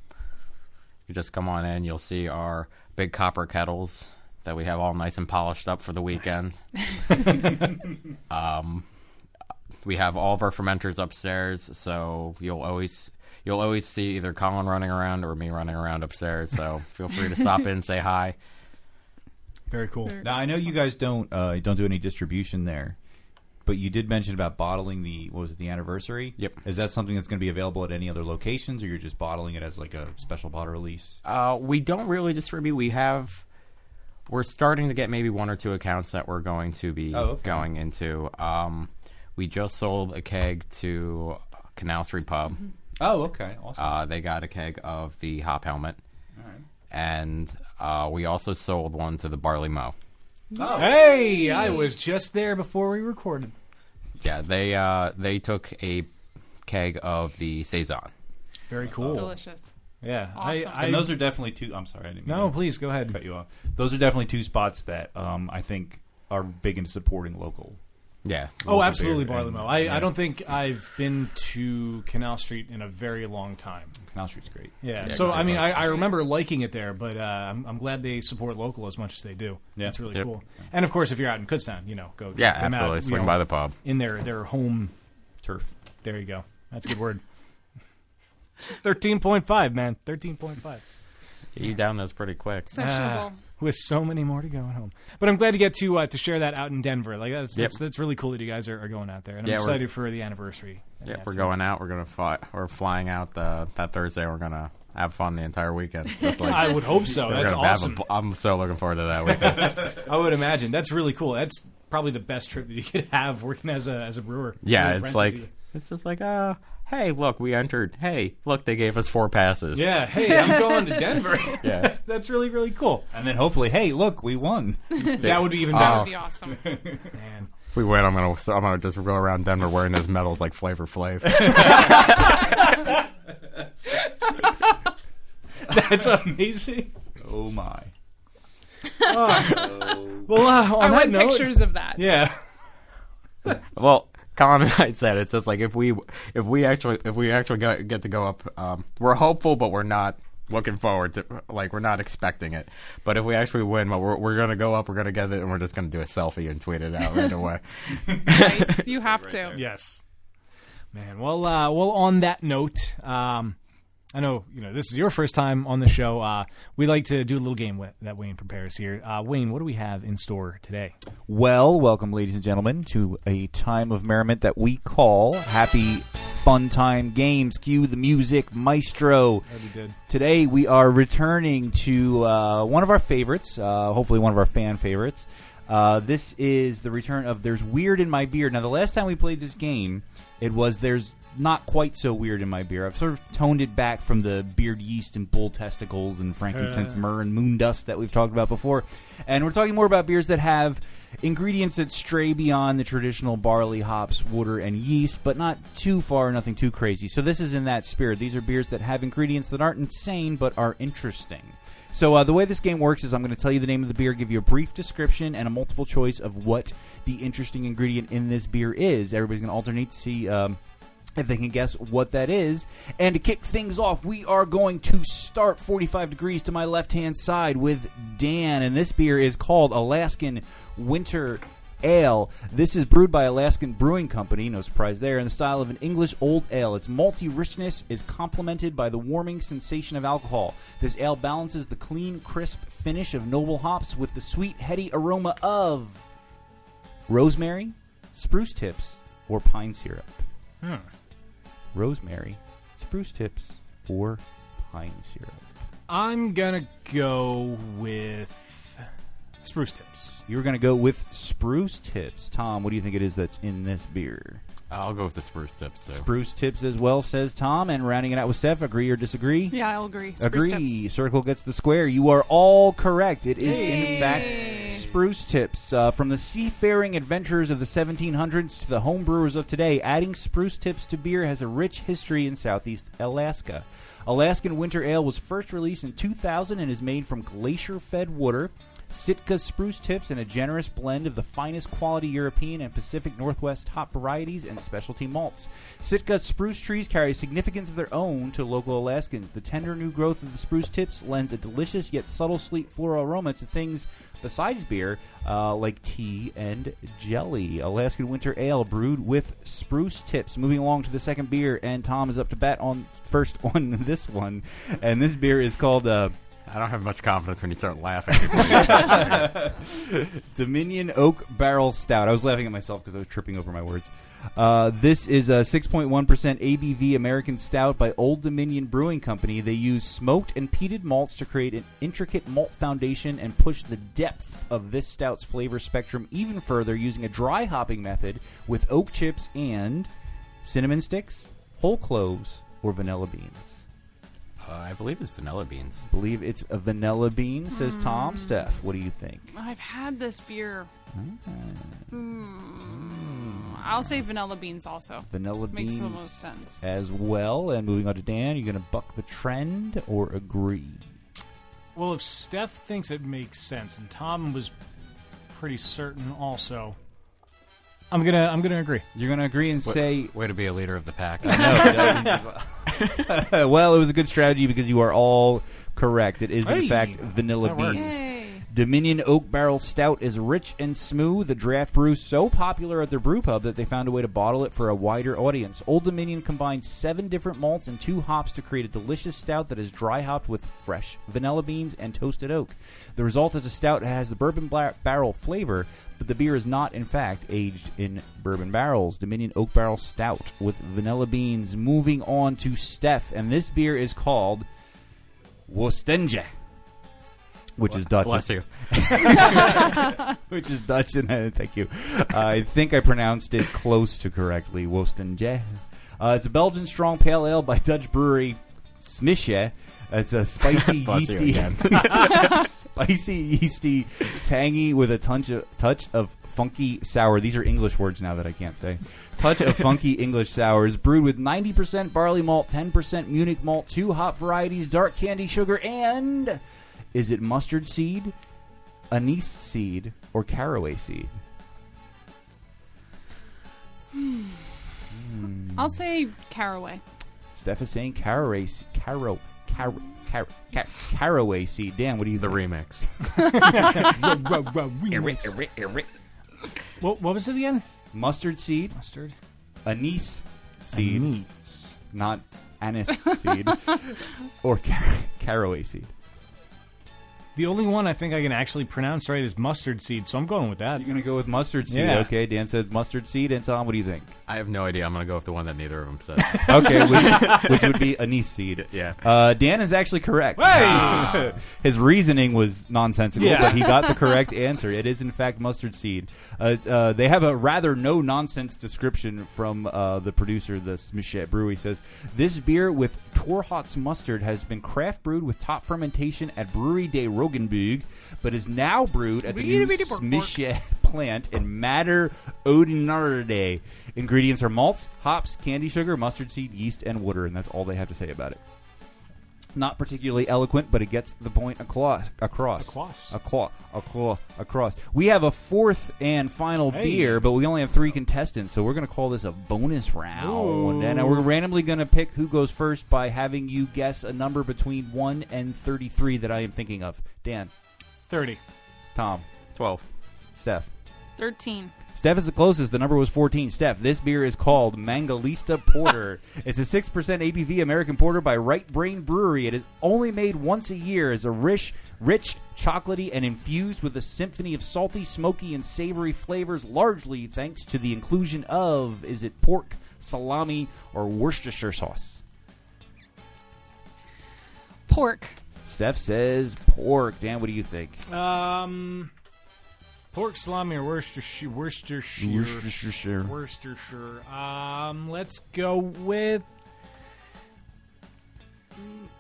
you just come on in. You'll see our big copper kettles that we have all nice and polished up for the weekend. We have all of our fermenters upstairs, so you'll always see either Colin running around or me running around upstairs. So feel free to stop in, say hi. Very cool. Now I know you guys don't do any distribution there, but you did mention about bottling the anniversary? Yep. Is that something that's going to be available at any other locations, or you're just bottling it as like a special bottle release? We don't really distribute. We're starting to get maybe 1 or 2 accounts that we're going to be going into. We just sold a keg to Canal Street Pub. Mm-hmm. Oh, okay. Awesome. They got a keg of the Hop Helmet. All right. And we also sold one to the Barley Mow. Oh. Hey, I was just there before we recorded. Yeah, they took a keg of the Saison. Very cool. Delicious. Yeah. Awesome. And those are definitely 2... I'm sorry, I didn't mean No, to please, go ahead. cut you off. Those are definitely 2 spots that I think are big into supporting local. Yeah. Oh, absolutely, Barley Mow. I yeah. don't think I've been to Canal Street in a very long time. Canal Street's great. Yeah. Yeah, So, great I mean, place. I remember liking it there, but I'm glad they support local as much as they do. Yeah. It's really Yep. cool. And, of course, if you're out in Kutztown, go Yeah, check them absolutely. out. Swing by the pub. In their home Turf. There you go. That's a good word. 13.5, man. 13.5. You down those pretty quick. Sessionable. with so many more to go at home. But I'm glad to get to share that out in Denver. Like that's really cool that you guys are going out there, and I'm excited for the anniversary. Yeah, we're going out. We're flying out that Thursday. We're gonna have fun the entire weekend. I would hope so. That's awesome. I'm so looking forward to that weekend. I would imagine that's really cool. That's probably the best trip that you could have working as a brewer. Yeah, it's just like hey, look, we entered. Hey, look, they gave us 4 passes. Yeah, hey, I'm going to Denver. Yeah. That's really, really cool. And then hopefully, hey, look, we won. That would be even better. That would be awesome. Man. If we win, I'm gonna just go around Denver wearing those medals like Flavor Flav. That's amazing. Oh, my. Well, on I that want note, pictures of that. Yeah. Well, Colin and I said it's just like if we actually get to go up, we're hopeful, but we're not looking forward to, like, we're not expecting it. But if we actually win, well, we're gonna go up, we're gonna get it, and we're just gonna do a selfie and tweet it out right away. Nice. You have to. Yes. Man. Well, on that note, I know this is your first time on the show. We like to do a little game that Wayne prepares here. Wayne, what do we have in store today? Well, welcome, ladies and gentlemen, to a time of merriment that we call Happy Fun Time Games. Cue the music, maestro. Today we are returning to one of our favorites, hopefully one of our fan favorites. This is the return of There's Weird in My Beer. Now, the last time we played this game, it was There's Not Quite So Weird in My Beer. I've sort of toned it back from the beard yeast and bull testicles and frankincense, myrrh, and moon dust that we've talked about before. And we're talking more about beers that have ingredients that stray beyond the traditional barley, hops, water, and yeast, but not too far, nothing too crazy. So this is in that spirit. These are beers that have ingredients that aren't insane, but are interesting. So the way this game works is I'm going to tell you the name of the beer, give you a brief description, and a multiple choice of what the interesting ingredient in this beer is. Everybody's going to alternate to see if they can guess what that is. And to kick things off, we are going to start 45 degrees to my left-hand side with Dan. And this beer is called Alaskan Winter Ale. This is brewed by Alaskan Brewing Company, no surprise there, in the style of an English old ale. Its malty richness is complemented by the warming sensation of alcohol. This ale balances the clean, crisp finish of noble hops with the sweet, heady aroma of rosemary, spruce tips, or pine syrup. Rosemary, spruce tips, or pine syrup. I'm going to go with spruce tips. You're going to go with spruce tips. Tom, what do you think it is that's in this beer? I'll go with the spruce tips, too. Spruce tips as well, says Tom. And rounding it out with Steph, agree or disagree? Yeah, I'll agree. Spruce Agree. tips. Circle gets the square. You are all correct. It is, in fact, spruce tips. From the seafaring adventurers of the 1700s to the home brewers of today, adding spruce tips to beer has a rich history in Southeast Alaska. Alaskan Winter Ale was first released in 2000 and is made from glacier-fed water, Sitka spruce tips, and a generous blend of the finest quality European and Pacific Northwest hop varieties and specialty malts. Sitka spruce trees carry significance of their own to local Alaskans. The tender new growth of the spruce tips lends a delicious yet subtle sweet floral aroma to things besides beer, like tea and jelly. Alaskan Winter Ale brewed with spruce tips. Moving along to the second beer, and Tom is up to bat on first on this one. And this beer is called I don't have much confidence when you start laughing. Dominion Oak Barrel Stout. I was laughing at myself because I was tripping over my words. This is a 6.1% ABV American Stout by Old Dominion Brewing Company. They use smoked and peated malts to create an intricate malt foundation and push the depth of this stout's flavor spectrum even further using a dry hopping method with oak chips and cinnamon sticks, whole cloves, or vanilla beans. I believe it's vanilla beans. I believe it's a vanilla bean, says Tom. Steph, what do you think? I've had this beer. I'll say vanilla beans also. Vanilla Makes beans the most sense. as well. And moving on to Dan, you're going to buck the trend or agree? Well, if Steph thinks it makes sense, and Tom was pretty certain also, I'm gonna agree. You're going to agree and say... Way to be a leader of the pack. Well, it was a good strategy because you are all correct. It is, in Hey, fact, vanilla that works. beans. Yay. Dominion Oak Barrel Stout is rich and smooth. The draft brew so popular at their brew pub that they found a way to bottle it for a wider audience. Old Dominion combines 7 different malts and 2 hops to create a delicious stout that is dry hopped with fresh vanilla beans and toasted oak. The result is a stout that has the bourbon barrel flavor, but the beer is not, in fact, aged in bourbon barrels. Dominion Oak Barrel Stout with vanilla beans. Moving on to Steph, and this beer is called Wostenge, which is Dutch. Bless you. Which is Dutch, and thank you. I think I pronounced it close to correctly. Wostenge. It's a Belgian strong pale ale by Dutch brewery Smische. It's a spicy, yeasty, spicy, yeasty, tangy with a touch of funky sour. These are English words now that I can't say. Touch of funky English sours. Brewed with 90% barley malt, 10% Munich malt, 2 hop varieties, dark candy sugar, and is it mustard seed, anise seed, or caraway seed? I'll say caraway. Steph is saying caraway seed. Dan, what do you The think? remix. What was it again? Mustard seed, Mustard. anise seed, Anise. not anise seed, or caraway seed. The only one I think I can actually pronounce right is mustard seed, so I'm going with that. You're going to go with mustard seed. Yeah. Okay, Dan said mustard seed. And Tom, what do you think? I have no idea. I'm going to go with the one that neither of them said. Okay, which would be anise seed. Yeah. Dan is actually correct. Hey! His reasoning was nonsensical, Yeah. but he got the correct answer. It is, in fact, mustard seed. They have a rather no-nonsense description from the producer, the Smische Brewery. Says, this beer with Torhots mustard has been craft brewed with top fermentation at Brewery de Rogenburg, but is now brewed at the new Smische plant in Matter Odinarde. Ingredients are malts, hops, candy sugar, mustard seed, yeast, and water, and that's all they have to say about it. Not particularly eloquent, but it gets the point across. We have a fourth and final beer, but we only have 3 contestants, so we're going to call this a bonus round. Ooh. And we're randomly going to pick who goes first by having you guess a number between 1 and 33 that I am thinking of. Dan. 30. Tom. 12. Steph. 13. Steph is the closest. The number was 14. Steph, this beer is called Mangalista Porter. It's a 6% ABV American porter by Right Brain Brewery. It is only made once a year as a rich, chocolatey, and infused with a symphony of salty, smoky, and savory flavors, largely thanks to the inclusion of, is it pork, salami, or Worcestershire sauce? Pork. Steph says pork. Dan, what do you think? Pork salami or Worcestershire. Worcestershire. Let's go with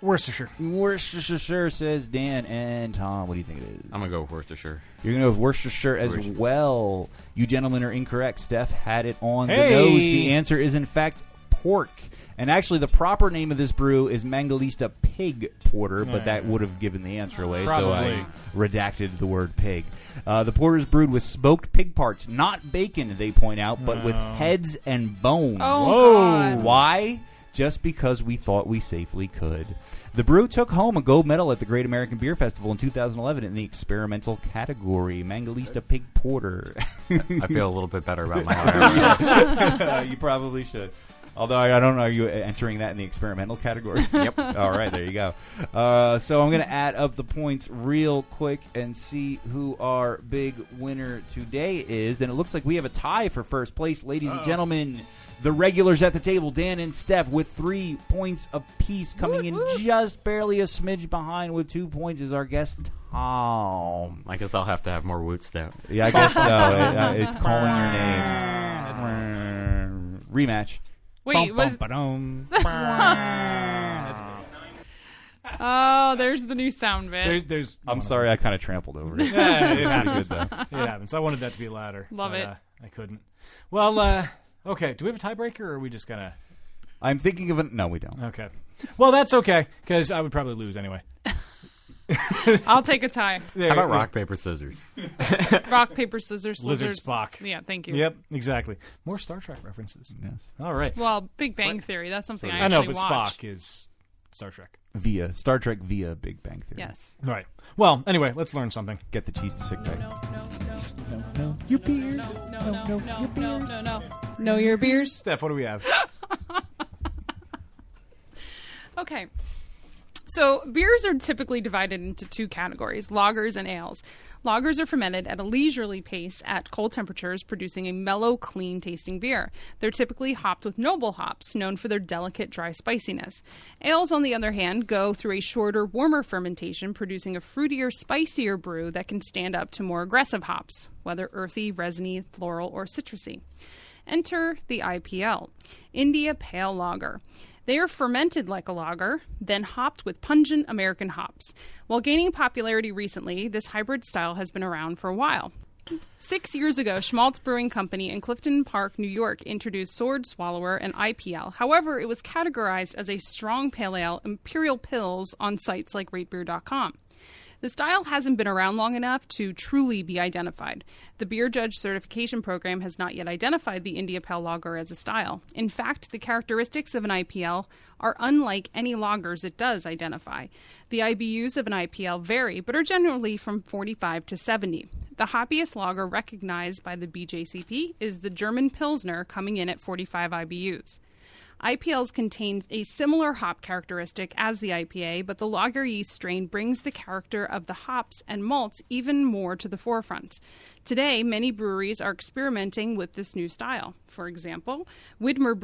Worcestershire. Worcestershire, says Dan. And Tom, what do you think it is? I'm going to go with Worcestershire. You're going to go with Worcestershire as well. You gentlemen are incorrect. Steph had it on the Hey! nose. The answer is, in fact, pork. And actually, the proper name of this brew is Mangalista Pig Porter, but that would have given the answer away, so I redacted the word pig. The porter is brewed with smoked pig parts, not bacon, they point out, but with heads and bones. Oh, God. Why? Just because we thought we safely could. The brew took home a gold medal at the Great American Beer Festival in 2011 in the experimental category. Mangalista Pig Porter. I feel a little bit better about my own. You probably should. Although I don't know, are you entering that in the experimental category? Yep. All right, there you go. So I'm going to add up the points real quick and see who our big winner today is. And it looks like we have a tie for first place, ladies and gentlemen. The regulars at the table, Dan and Steph, with 3 points apiece. Coming in just barely a smidge behind with 2 points is our guest, Tom. I guess I'll have to have more Woot Stout. Yeah, I guess so. It's calling your name. Rematch. Wait, was... Oh, there's the new sound bit. I'm sorry, I kind of trampled over it. Yeah, it Pretty happens. good, though. It happens. I wanted that to be louder. Love it. I couldn't. Well, okay. Do we have a tiebreaker, or are we just gonna? I'm thinking of it. No, we don't. Okay. Well, that's okay, because I would probably lose anyway. I'll take a tie. How about rock, paper, scissors? Rock, paper, scissors, Lizard scissors. Spock. Yeah, thank you. Yep, exactly. More Star Trek references. Yes. All right. Well, Big Bang Theory. That's something I I know, actually but watch. Spock is Star Trek. Via Star Trek via Big Bang Theory. Yes. All right. Well, anyway, let's learn something. Get the cheese to sick bay. No. Your beers. No. Know your beers. Steph, what do we have? Okay. So beers are typically divided into two categories, lagers and ales. Lagers are fermented at a leisurely pace at cold temperatures, producing a mellow, clean-tasting beer. They're typically hopped with noble hops, known for their delicate, dry spiciness. Ales, on the other hand, go through a shorter, warmer fermentation, producing a fruitier, spicier brew that can stand up to more aggressive hops, whether earthy, resiny, floral, or citrusy. Enter the IPL, India Pale Lager. They are fermented like a lager, then hopped with pungent American hops. While gaining popularity recently, this hybrid style has been around for a while. 6 years ago, Schmaltz Brewing Company in Clifton Park, New York, introduced Sword Swallower and IPL. However, it was categorized as a strong pale ale, Imperial Pils, on sites like ratebeer.com. The style hasn't been around long enough to truly be identified. The Beer Judge Certification Program has not yet identified the India Pale Lager as a style. In fact, the characteristics of an IPL are unlike any lagers it does identify. The IBUs of an IPL vary, but are generally from 45 to 70. The hoppiest lager recognized by the BJCP is the German Pilsner, coming in at 45 IBUs. IPLs contain a similar hop characteristic as the IPA, but the lager yeast strain brings the character of the hops and malts even more to the forefront. Today, many breweries are experimenting with this new style. For example, Widmer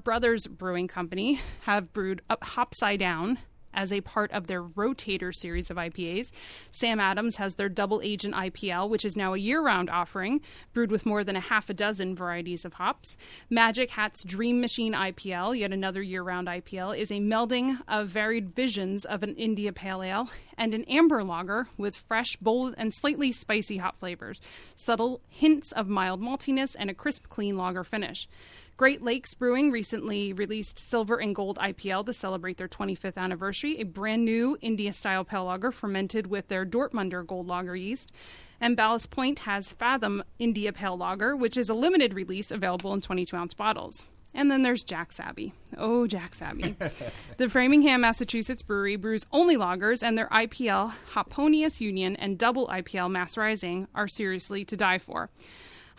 Brothers Brewing Company have brewed Hopside Down as a part of their Rotator series of IPAs. Sam Adams has their Double Agent IPL, which is now a year-round offering, brewed with more than a half a dozen varieties of hops. Magic Hat's Dream Machine IPL, yet another year-round IPL, is a melding of varied visions of an India Pale Ale and an amber lager with fresh, bold, and slightly spicy hop flavors, subtle hints of mild maltiness, and a crisp, clean lager finish. Great Lakes Brewing recently released Silver and Gold IPL to celebrate their 25th anniversary, a brand new India-style pale lager fermented with their Dortmunder Gold Lager yeast. And Ballast Point has Fathom India Pale Lager, which is a limited release available in 22-ounce bottles. And then there's Jack's Abbey. Oh, Jack's Abbey. The Framingham, Massachusetts brewery brews only lagers, and their IPL Hoponius Union and Double IPL Mass Rising are seriously to die for.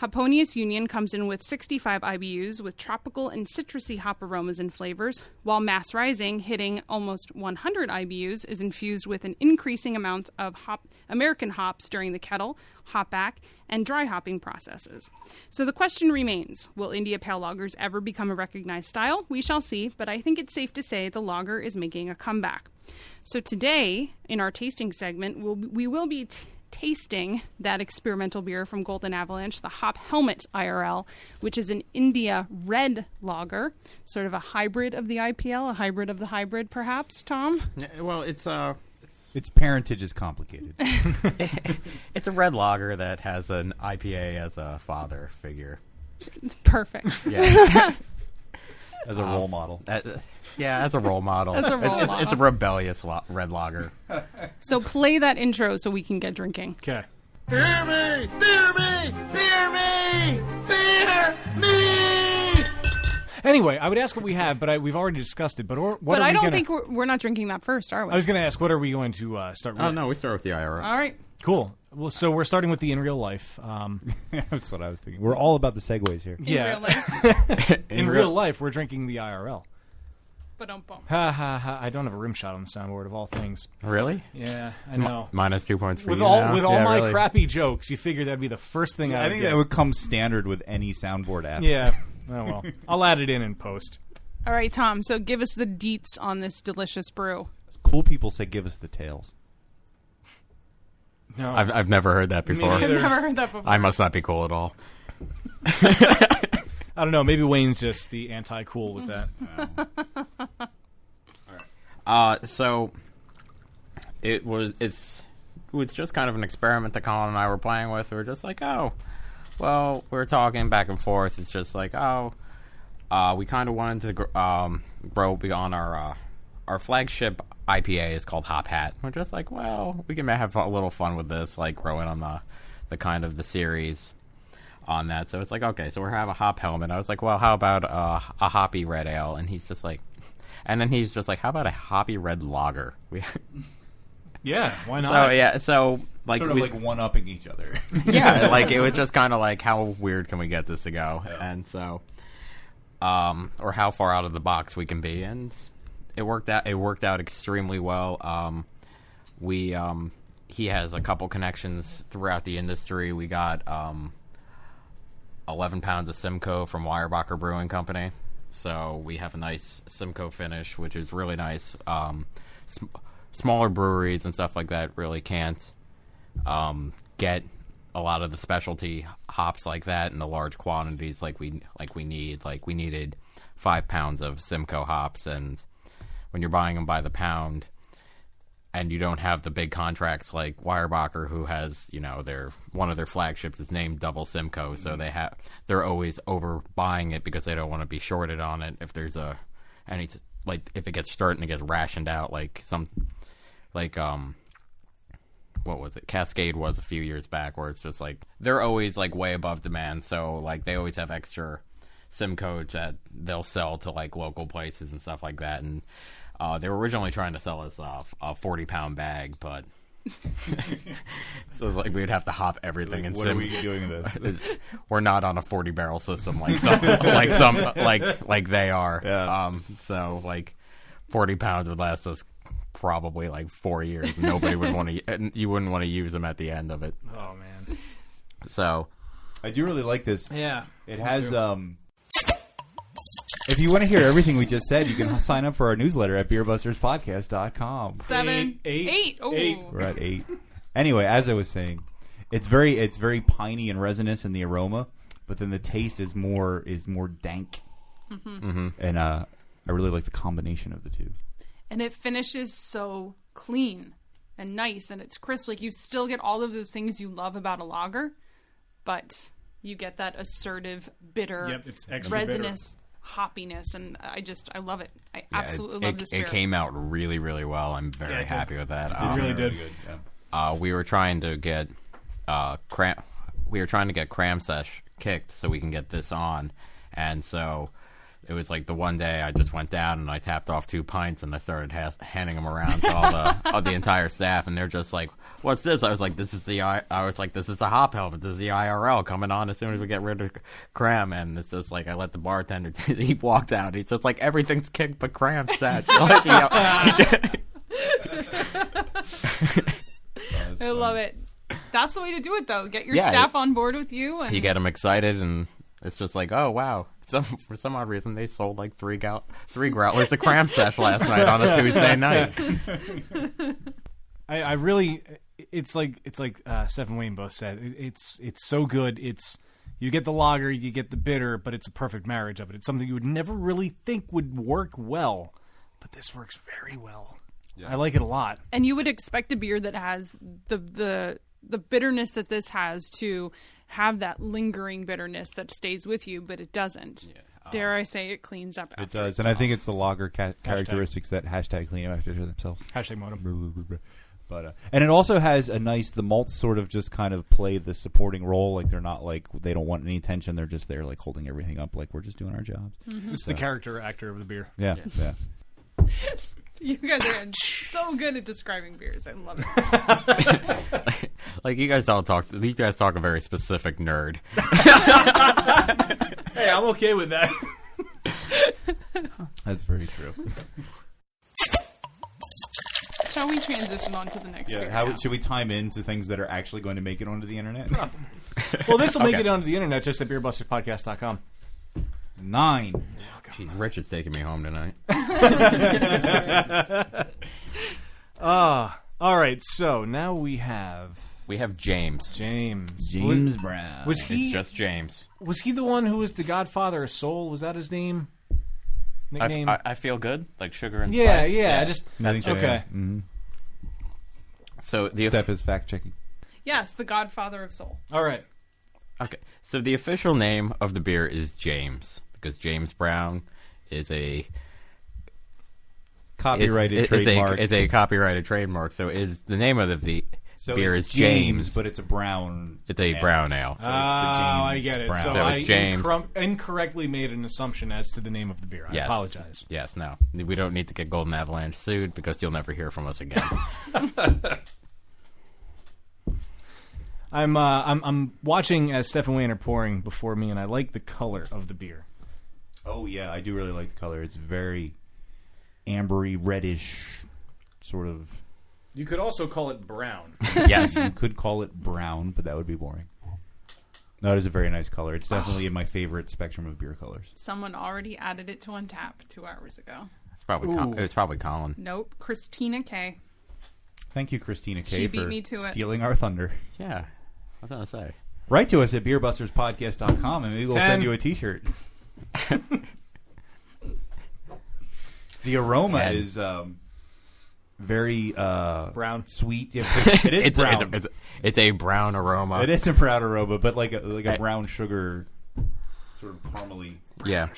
Hoponius Union comes in with 65 IBUs with tropical and citrusy hop aromas and flavors, while Mass Rising, hitting almost 100 IBUs, is infused with an increasing amount of American hops during the kettle, hopback, and dry hopping processes. So the question remains, will India Pale Lagers ever become a recognized style? We shall see, but I think it's safe to say the lager is making a comeback. So today, in our tasting segment, we will be tasting that experimental beer from Golden Avalanche, the Hop Helmet IRL, which is an India red lager, sort of a hybrid of the IPL, a hybrid of the hybrid, perhaps, Tom? Yeah, well, it's Its parentage is complicated. it's a red lager that has an IPA as a father figure. It's perfect. Yeah. As a role model. Yeah, as a role model. As a role model. It's a rebellious red lager. So play that intro so we can get drinking. Okay. Beer me! Beer me! Beer me! Beer me! Anyway, I would ask what we have, but we've already discussed it. But what I don't think we're not drinking that first, are we? I was going to ask, what are we going to start with? Oh, no, we start with the IRL. All right. Cool. Well, so we're starting with the in real life. That's what I was thinking. We're all about the segues here. In Yeah. real life. In real life, we're drinking the IRL. Ba-dum-bum. Ha ha ha! I don't have a rim shot on the soundboard of all things. Really? Yeah, I know. Minus 2 points for With you all now. all my really. crappy jokes, you figure that'd be the first thing I would think get. that would come standard with any soundboard app. Yeah. Oh well. I'll add it in post. All right, Tom, so give us the deets on this delicious brew. Cool people say give us the tails. No. I've never heard that before. Me I've neither. never heard that before. I must not be cool at all. I don't know. Maybe Wayne's just the anti-cool with that. So it was just kind of an experiment that Colin and I were playing with. We were just like, oh, well, we were talking back and forth. It's just like, we kind of wanted to grow beyond our flagship IPA is called Hop Hat. We're just like, well, we can have a little fun with this, like growing on the kind of the series on that. So it's like, okay, so we're have a hop helmet. I was like, well, how about a hoppy red ale? And he's just like, And then he's just like, how about a hoppy red lager? Yeah, why not? So like sort of like one-upping each other. Yeah, like it was just kind of like, how weird can we get this to go? Yeah. And so, or how far out of the box we can be, and it worked out. It worked out extremely well. He has a couple connections throughout the industry. We got 11 pounds of Simcoe from Weyerbacher Brewing Company, so we have a nice Simcoe finish, which is really nice. Smaller breweries and stuff like that really can't get a lot of the specialty hops like that in the large quantities like we need. Like we needed 5 pounds of Simcoe hops, and when you're buying them by the pound, and you don't have the big contracts like Weyerbacher, who has, you know, one of their flagships is named Double Simcoe, so they're always overbuying it because they don't want to be shorted on it if there's if it gets starting to get rationed out, what was it? Cascade was a few years back, where it's just like they're always like way above demand, so like they always have extra Simcoe that they'll sell to like local places and stuff like that. And they were originally trying to sell us a 40-pound bag, but so it's like we'd have to hop everything. Like, what are we doing this? We're not on a 40-barrel system like they are. Yeah. So like 40 pounds would last us probably like 4 years. Nobody would want to. You wouldn't want to use them at the end of it. Oh man. So I do really like this. Yeah. It has if you want to hear everything we just said, you can sign up for our newsletter at beerbusterspodcast.com. 7, 8. Oh. 8. We're at 8. Anyway, as I was saying, it's very piney and resinous in the aroma, but then the taste is more dank. Mm-hmm. And I really like the combination of the two. And it finishes so clean and nice, and it's crisp. Like, you still get all of those things you love about a lager, but you get that assertive, bitter, it's extra resinous hoppiness, and I love it. I absolutely love this beer. It came out really, really well. I'm very happy with that. It really did. Good. Yeah. We were trying to get Cram Sesh kicked so we can get this on, and so it was like the one day I just went down and I tapped off 2 pints and I started handing them around to all the entire staff, and they're just like, "What's this?" I was like, "This is the hop helmet. This is the IRL coming on as soon as we get rid of Cram." And it's just like I let the bartender. He walked out. He's just like, "Everything's kicked but Cram Sesh." Like, I love it. That's the way to do it, though. Get your staff on board with you, and you get them excited, and it's just like, oh wow. For some odd reason, they sold like 3 growlers of Cram Sesh last night on a Tuesday night. I really, it's like Steph and Wayne both said. It's so good. You get the lager, you get the bitter, but it's a perfect marriage of it. It's something you would never really think would work well, but this works very well. Yeah. I like it a lot. And you would expect a beer that has the bitterness that this has to have that lingering bitterness that stays with you, but it doesn't. Yeah. Dare I say it cleans up after it does, and I think it's the lager characteristics that #clean up after themselves. #modem. But and it also has the malts sort of just kind of play the supporting role. Like they're not like they don't want any attention. They're just there like holding everything up. Like we're just doing our jobs. Mm-hmm. It's the character actor of the beer. Yeah. You guys are so good at describing beers. I love it. Like you guys talk a very specific nerd. Hey, I'm okay with that. That's very true. Shall we transition on to the next beer? How should we time into things that are actually going to make it onto the internet? Well, this will make it onto the internet just at beerbusterspodcast.com. 9. Jeez, Richard's taking me home tonight. All right, so now we have James. James Brown. It's just James. Was he the one who was the godfather of soul? Was that his nickname? I feel good, like sugar and spice. Yeah. I think so, okay. Yeah. Mm-hmm. So Steph is fact checking. Yes, the godfather of soul. All right. Okay, so the official name of the beer is James, because James Brown is a copyrighted trademark. It's a copyrighted trademark. So the name of the So beer it's is James. but it's a brown. It's a brown ale. So it's the James I get it. Brown. So So it's I James. incorrectly made an assumption as to the name of the beer. I Yes. apologize. Yes, no. We don't need to get Golden Avalanche sued because you'll never hear from us again. I'm watching as Steph and Wayne are pouring before me, and I like the color of the beer. Oh yeah, I do really like the color. It's very ambery, reddish, sort of. You could also call it brown. Yes. You could call it brown, but that would be boring. No, it is a very nice color. It's definitely in my favorite spectrum of beer colors. Someone already added it to Untap 2 hours ago. It's probably it was probably Colin. Nope. Christina K. Thank you, Christina K. She beat for me to it. stealing our thunder. Yeah. I was going to say. Write to us at beerbusterspodcast.com and maybe we'll 10. send you a t-shirt. The aroma 10. is very Brown. sweet. Yeah, it is brown. It's a brown aroma. It is a brown aroma, but like a brown sugar, sort of caramely. Yeah.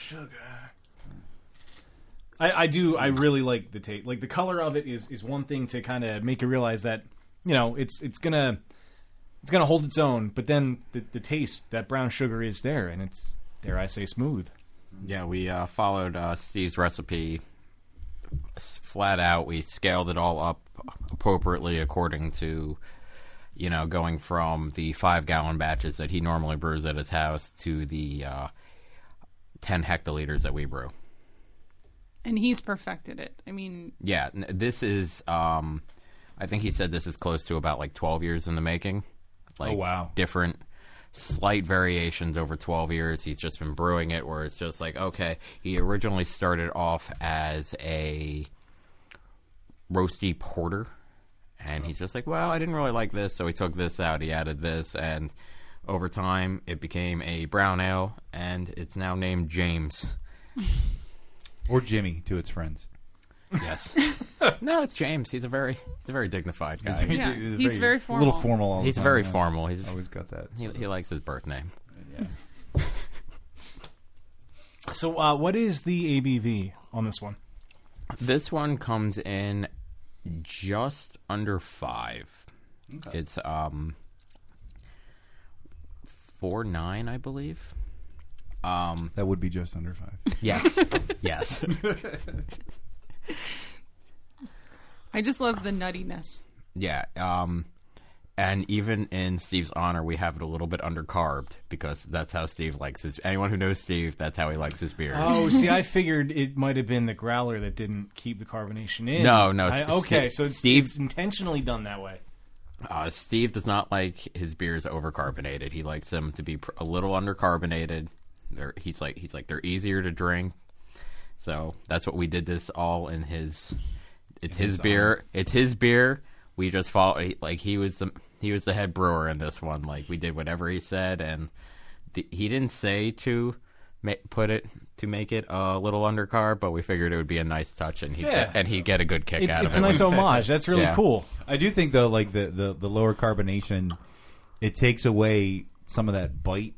I really like the taste. Like the color of it is one thing to kind of make you realize that it's gonna hold its own. But then the taste, that brown sugar is there, and it's, dare I say, smooth. Yeah, we followed Steve's recipe flat out. We scaled it all up appropriately according to, going from the 5-gallon batches that he normally brews at his house to the 10 hectoliters that we brew. And he's perfected it. I mean... Yeah, this is, I think he said this is close to about like 12 years in the making. Like, Oh, wow. Different, slight variations over 12 years. He's just been brewing it where it's just like, okay, he originally started off as a roasty porter. And he's just like, well, I didn't really like this, so he took this out, he added this, and over time it became a brown ale, and it's now named James. Or Jimmy to its friends. Yes. No, it's James. He's a very dignified guy. Yeah, he's very A little formal. formal all the He's time, very yeah. formal. He's Always got that. he likes his birth name. Yeah. So what is the ABV on this one? This one comes in just under 5. Okay. It's 4.9, I believe. That would be just under 5. Yes. Yes. I just love the nuttiness. Yeah. And even in Steve's honor, we have it a little bit undercarbed because that's how Steve likes his. Anyone who knows Steve, that's how he likes his beer. Oh, see, I figured it might have been the growler that didn't keep the carbonation in. No. Okay, so Steve- it's intentionally done that way. Steve does not like his beers overcarbonated. He likes them to be a little undercarbonated. He's like they're easier to drink. So that's what we did this all in his. It's his beer. It's his beer. We just follow. Like he was the head brewer in this one. Like we did whatever he said, and he didn't say to make it a little undercarb, but we figured it would be a nice touch, and he'd get a good kick out of it. It's a nice homage. That's really Yeah. cool. I do think though, like the lower carbonation, it takes away some of that bite,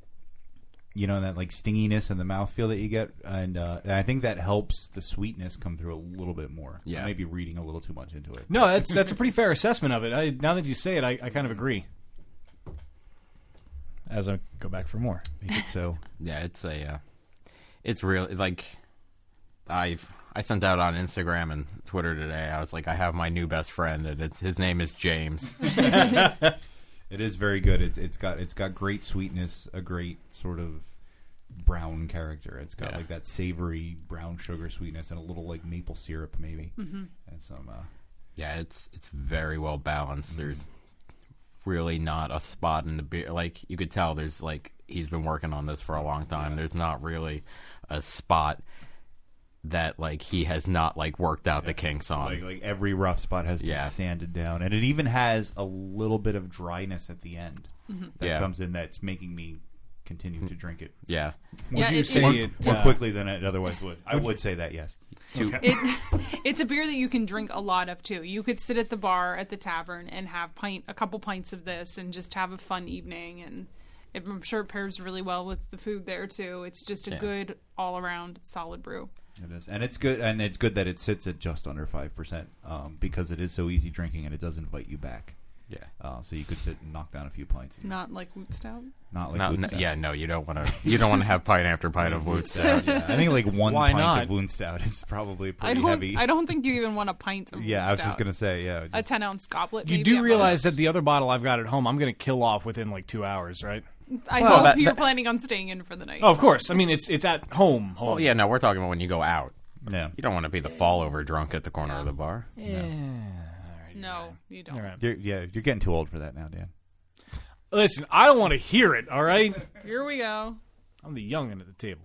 and that like stinginess and the mouthfeel that you get, and I think that helps the sweetness come through a little bit more. Yeah. I may be reading a little too much into it. No, that's a pretty fair assessment of it. Now that you say it, I kind of agree. As I go back for more. Make it so. Yeah, it's real. Like I sent out on Instagram and Twitter today. I was like, I have my new best friend, and his name is James. It is very good. It's got great sweetness, a great sort of brown character. It's got like that savory brown sugar sweetness and a little like maple syrup maybe. Mm-hmm. And some. Yeah, it's very well balanced. Mm-hmm. There's really not a spot in the beer. Like you could tell, there's like he's been working on this for a long time. Yeah. There's not really a spot that like he has not like worked out the kinks on. Like every rough spot has been sanded down, and it even has a little bit of dryness at the end that comes in. That's making me continue to drink it. Yeah. Would you say more quickly than it otherwise would? I would say that, yes. Okay. It's a beer that you can drink a lot of too. You could sit at the bar at the tavern and have a couple pints of this and just have a fun evening, and I'm sure it pairs really well with the food there too. It's just a good all around solid brew. It is, and it's good that it sits at just under 5%, because it is so easy drinking and it does invite you back. Yeah. So you could sit and knock down a few pints. Not like Kutztown. Not like Wood Yeah, no, you don't want to. You don't want to have pint after pint of Wood Stout. Yeah, I think like one Why pint not? of Wood Stout is probably pretty heavy. I don't think you even want a pint of Yeah, Wood I was just Stout. gonna say, yeah. A 10-ounce goblet. You maybe do at realize most. that the other bottle I've got at home, I'm going to kill off within like 2 hours, right? I Well, hope you're planning on staying in for the night. Oh, of course. I mean, it's at home. Oh yeah, no, we're talking about when you go out. Yeah. You don't want to be the fall over drunk at the corner of the bar. No, you don't. All right. You're getting too old for that now, Dan. Listen, I don't want to hear it, all right? Here we go. I'm the young end of the table.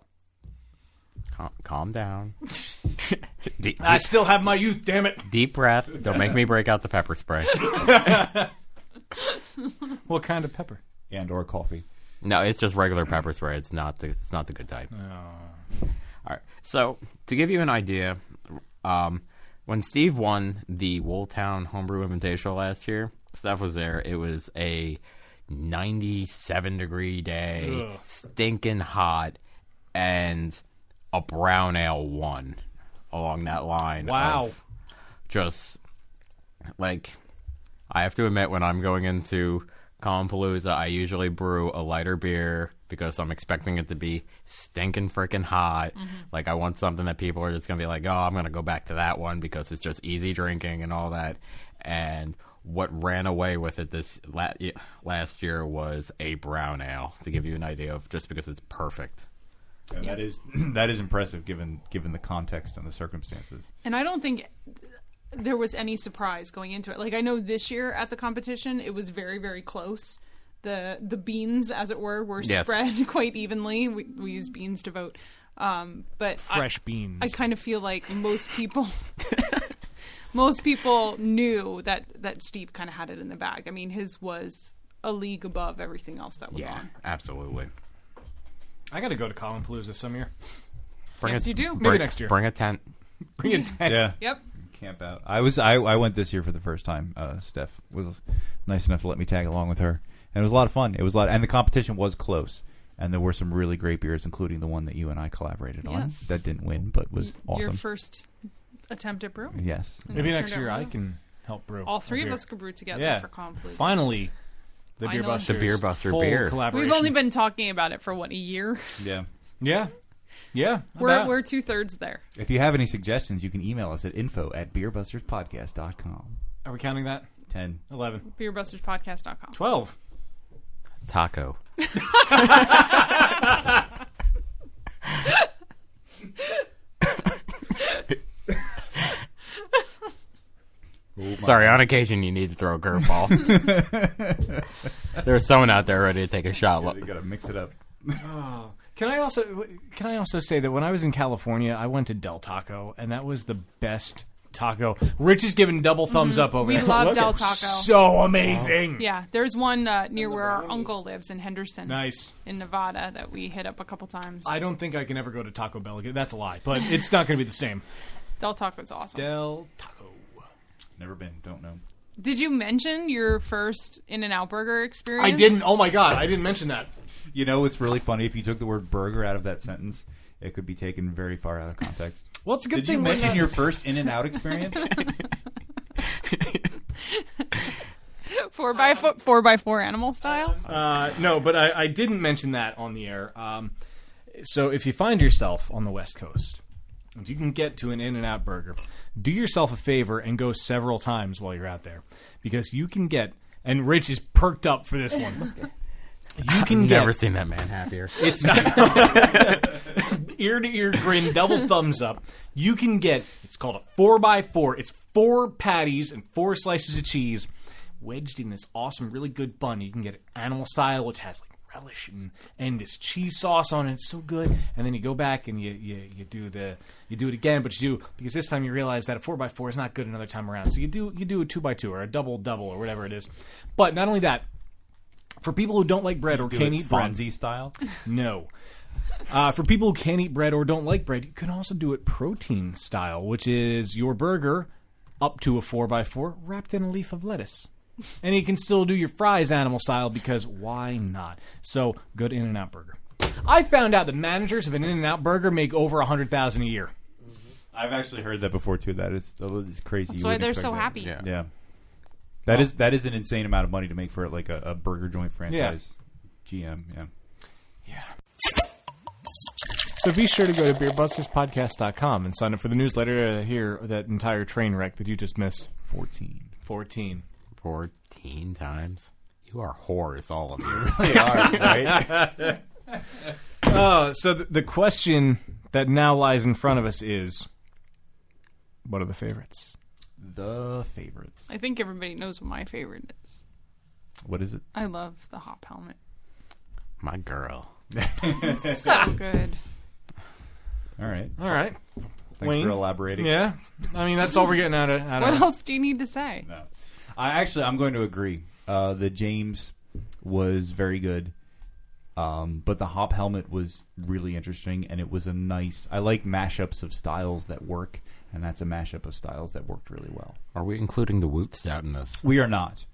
Calm down. deep, I still have my youth, damn it. deep breath. Don't make me break out the pepper spray. What kind of pepper? And or coffee. No, it's just regular pepper spray. It's not the good type. All right. So to give you an idea, when Steve won the Wooltown Homebrew Invitational last year, Steph was there. It was a 97-degree day, stinking hot, and a brown ale won along that line. Wow. of just like, I have to admit, when I'm going into Palooza, I usually brew a lighter beer because I'm expecting it to be stinking freaking hot. Like, I want something that people are just going to be like, oh, I'm going to go back to that one because it's just easy drinking and all that. And what ran away with it this last year was a brown ale, to give you an idea of, just because it's perfect. Yeah, that is impressive given the context and the circumstances. And I don't think there was any surprise going into it. Like, I know this year at the competition, it was very, very close. The beans, as it were Yes. spread quite evenly. We use beans to vote. But Fresh beans. I kind of feel like most people knew that Steve kind of had it in the bag. I mean, his was a league above everything else that was on. Absolutely. I got to go to Palooza some year. Yes, you do. Maybe next year. Bring a tent. Bring a tent. Yeah. Yep. Camp out. I went this year for the first time. Steph was nice enough to let me tag along with her, and it was a lot of fun. And the competition was close, and there were some really great beers, including the one that you and I collaborated on. Yes. That didn't win, but was awesome. Your first attempt at brewing. Yes. Maybe It's next turned year out I well. can help brew. All three a of beer. us could brew together Yeah. for Palooza. Finally, the Beer Finally. Busters. The Beer Buster full beer. collaboration. We've only been talking about it for, what, a year? Yeah. Yeah. Yeah. We're 2/3 there. If you have any suggestions, you can email us at info@beerbusterspodcast.com. Are we counting that? 10. 11. BeerBustersPodcast.com. 12. Taco. Sorry, on occasion you need to throw a curveball. There's someone out there ready to take a shot. You got to mix it up. Can I also say that when I was in California, I went to Del Taco, and that was the best taco. Rich is giving double thumbs up over We there. love Del Taco. So amazing. Yeah, there's one near where our uncle lives in Henderson, Nice. in Nevada, that we hit up a couple times. I don't think I can ever go to Taco Bell again. That's a lie, but it's not going to be the same. Del Taco's awesome. Del Taco. Never been. Don't know. Did you mention your first In-N-Out Burger experience? I didn't. Oh my god, I didn't mention that. You know, it's really funny. If you took the word burger out of that sentence, it could be taken very far out of context. Well, it's a good Did thing. you we're mention not- your first In-N-Out experience? 4x4 animal style? No, but I didn't mention that on the air. So if you find yourself on the West Coast, and you can get to an In-N-Out Burger, do yourself a favor and go several times while you're out there, because you can get. And Rich is perked up for this one. You can get. Never seen that man happier. It's ear to ear grin, double thumbs up. You can get. It's called a 4x4. It's 4 patties and 4 slices of cheese wedged in this awesome, really good bun. You can get it animal style, which has like relish and this cheese sauce on it. It's so good. And then you go back and you do it again, but you do, because this time you realize that a 4x4 is not good another time around. So you do a 2x2 or a double or whatever it is. But not only that, for people who don't like bread or can't eat bread, frenzy style. no. For people who can't eat bread or don't like bread, you can also do it protein style, which is your burger up to a 4x4 wrapped in a leaf of lettuce. And you can still do your fries animal style, because why not? So, go to In-N-Out Burger. I found out the managers of an In-N-Out Burger make over $100,000 a year. I've actually heard that before too. That it's crazy. That's You why wouldn't they're expect so that. happy. Yeah. Yeah. That is an insane amount of money to make for like a burger joint franchise. GM, yeah. So be sure to go to beerbusterspodcast.com and sign up for the newsletter to hear that entire train wreck that you just missed. 14 times. You are whores, all of you. They are, right? So the question that now lies in front of us is, what are the favorites? The favorites. I think everybody knows what my favorite is. What is it? I love the hop helmet. My girl. So good. All right. Thanks for elaborating. Yeah. I mean, that's all we're getting out of What else do you need to say? No. I'm going to agree. The James was very good. But the hop helmet was really interesting, and it was a nice... I like mashups of styles that work, and that's a mashup of styles that worked really well. Are we including the Woot Stout in this? We are not.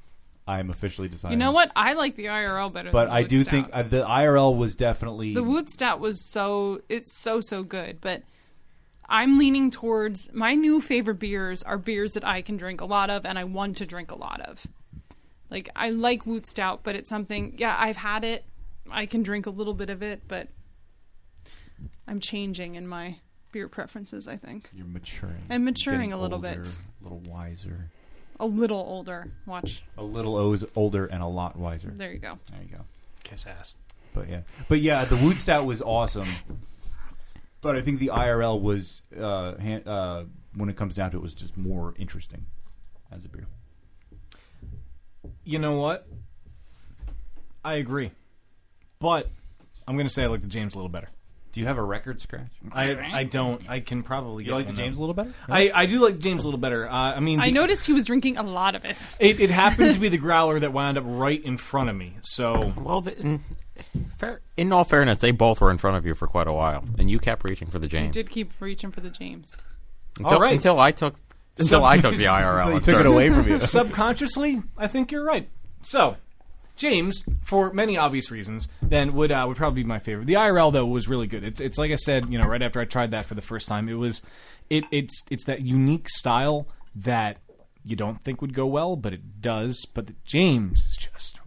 I am officially deciding. You know what? I like the IRL better But than the I Woot do Stout. think the IRL was definitely... The Woot Stout was so good, but I'm leaning towards... My new favorite beers are beers that I can drink a lot of, and I want to drink a lot of. Like, I like Woot Stout, but it's something... Yeah, I've had it. I can drink a little bit of it, but I'm changing in my beer preferences, I think. You're maturing. I'm maturing Getting a little older, bit. A little wiser. A little older. Watch. A little older and a lot wiser. There you go. There you go. Kiss ass. But yeah, the Woot Stout was awesome. But I think the IRL was, when it comes down to it, was just more interesting as a beer. You know what? I agree. But I'm going to say I like the James a little better. Do you have a record scratch? I don't. I can probably You get like the one James out. a little better? I do like the James a little better. I mean, I noticed he was drinking a lot of it. it happened to be the growler that wound up right in front of me. So, Well, in all fairness, they both were in front of you for quite a while, and you kept reaching for the I James. did keep reaching for the James. Until I took the IRL. Until you and took it started- away from you. subconsciously, I think you're right. So, James, for many obvious reasons, then would probably be my favorite. The IRL though was really good. It's like I said, right after I tried that for the first time, it's that unique style that you don't think would go well, but it does. But the James is just,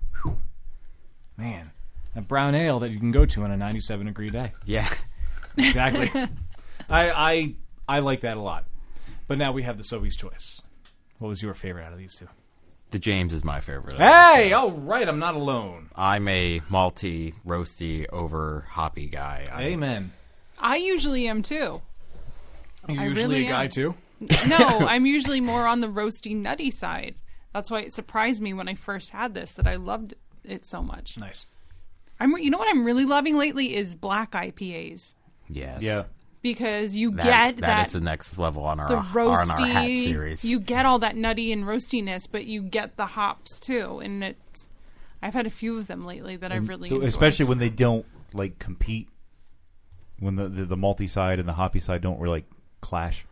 man, a brown ale that you can go to on a 97-degree day. Yeah. Exactly. I like that a lot. But now we have the Sobeys choice. What was your favorite out of these two? The James is my favorite. Hey, all right, I'm not alone. I'm a malty, roasty, over hoppy guy. Amen. I usually am too. You're I usually really a guy am. too? No, I'm usually more on the roasty, nutty side. That's why it surprised me when I first had this that I loved it so much. Nice. You know what I'm really loving lately is black IPAs. Yes. Yeah. Because you get that is the next level on our the on our hat roasty, series. you get all that nutty and roastiness, but you get the hops too. And I've had a few of them lately that I've really enjoyed. Especially when they don't like compete. When the malty side and the hoppy side don't really clash.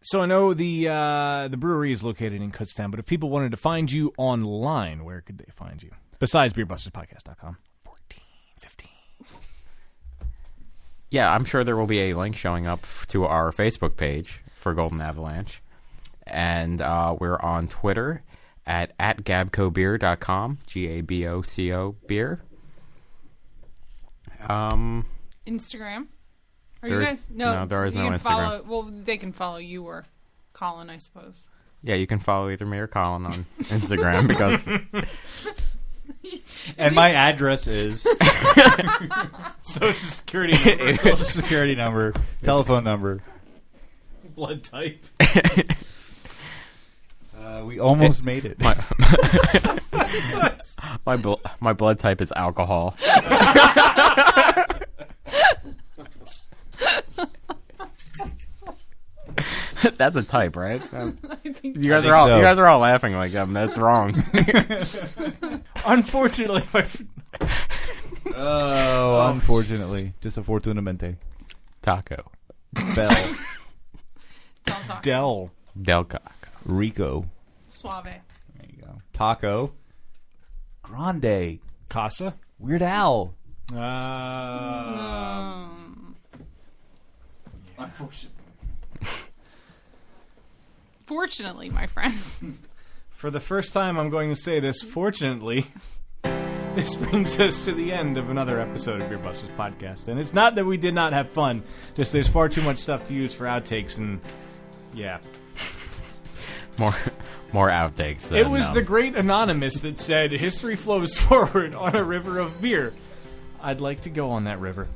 So I know the brewery is located in Kutztown, but if people wanted to find you online, where could they find you? Besides beerbusterspodcast.com. 15. Yeah, I'm sure there will be a link showing up to our Facebook page for Golden Avalanche. And we're on Twitter at gabcobeer.com, GABOCO beer. Instagram. Are There you is- guys? no, there is you no can Instagram. Follow, well, they can follow you or Colin, I suppose. Yeah, you can follow either me or Colin on Instagram because And my address is Social security number, Social Security number, telephone number. blood type. We almost made it. my blood type is alcohol. That's a type, right? You guys think so. you guys are all laughing like that's wrong. Unfortunately, Unfortunately. Desafortunadamente. Taco. Bell. Don't talk. Del. Delcock. Rico. Suave. There you go. Taco. Grande. Casa. Weird Al. Fortunately, my friends. For the first time, I'm going to say this. Fortunately, this brings us to the end of another episode of Beer Busters Podcast. And it's not that we did not have fun, just there's far too much stuff to use for outtakes, and yeah. More outtakes. It was the great Anonymous that said, history flows forward on a river of beer. I'd like to go on that river.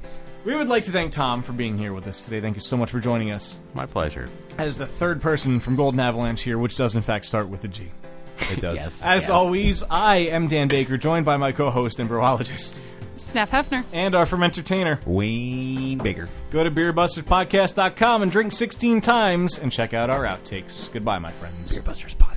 We would like to thank Tom for being here with us today. Thank you so much for joining us. My pleasure. As the third person from Golden Avalanche here, which does in fact start with a G. It does. Yes. As always, I am Dan Baker, joined by my co-host and brewologist, Steph Hefner. and our fermenter-tainer. Wayne Baker. Go to beerbusterspodcast.com and drink 16 times and check out our outtakes. Goodbye, my friends. Beer Busters Podcast.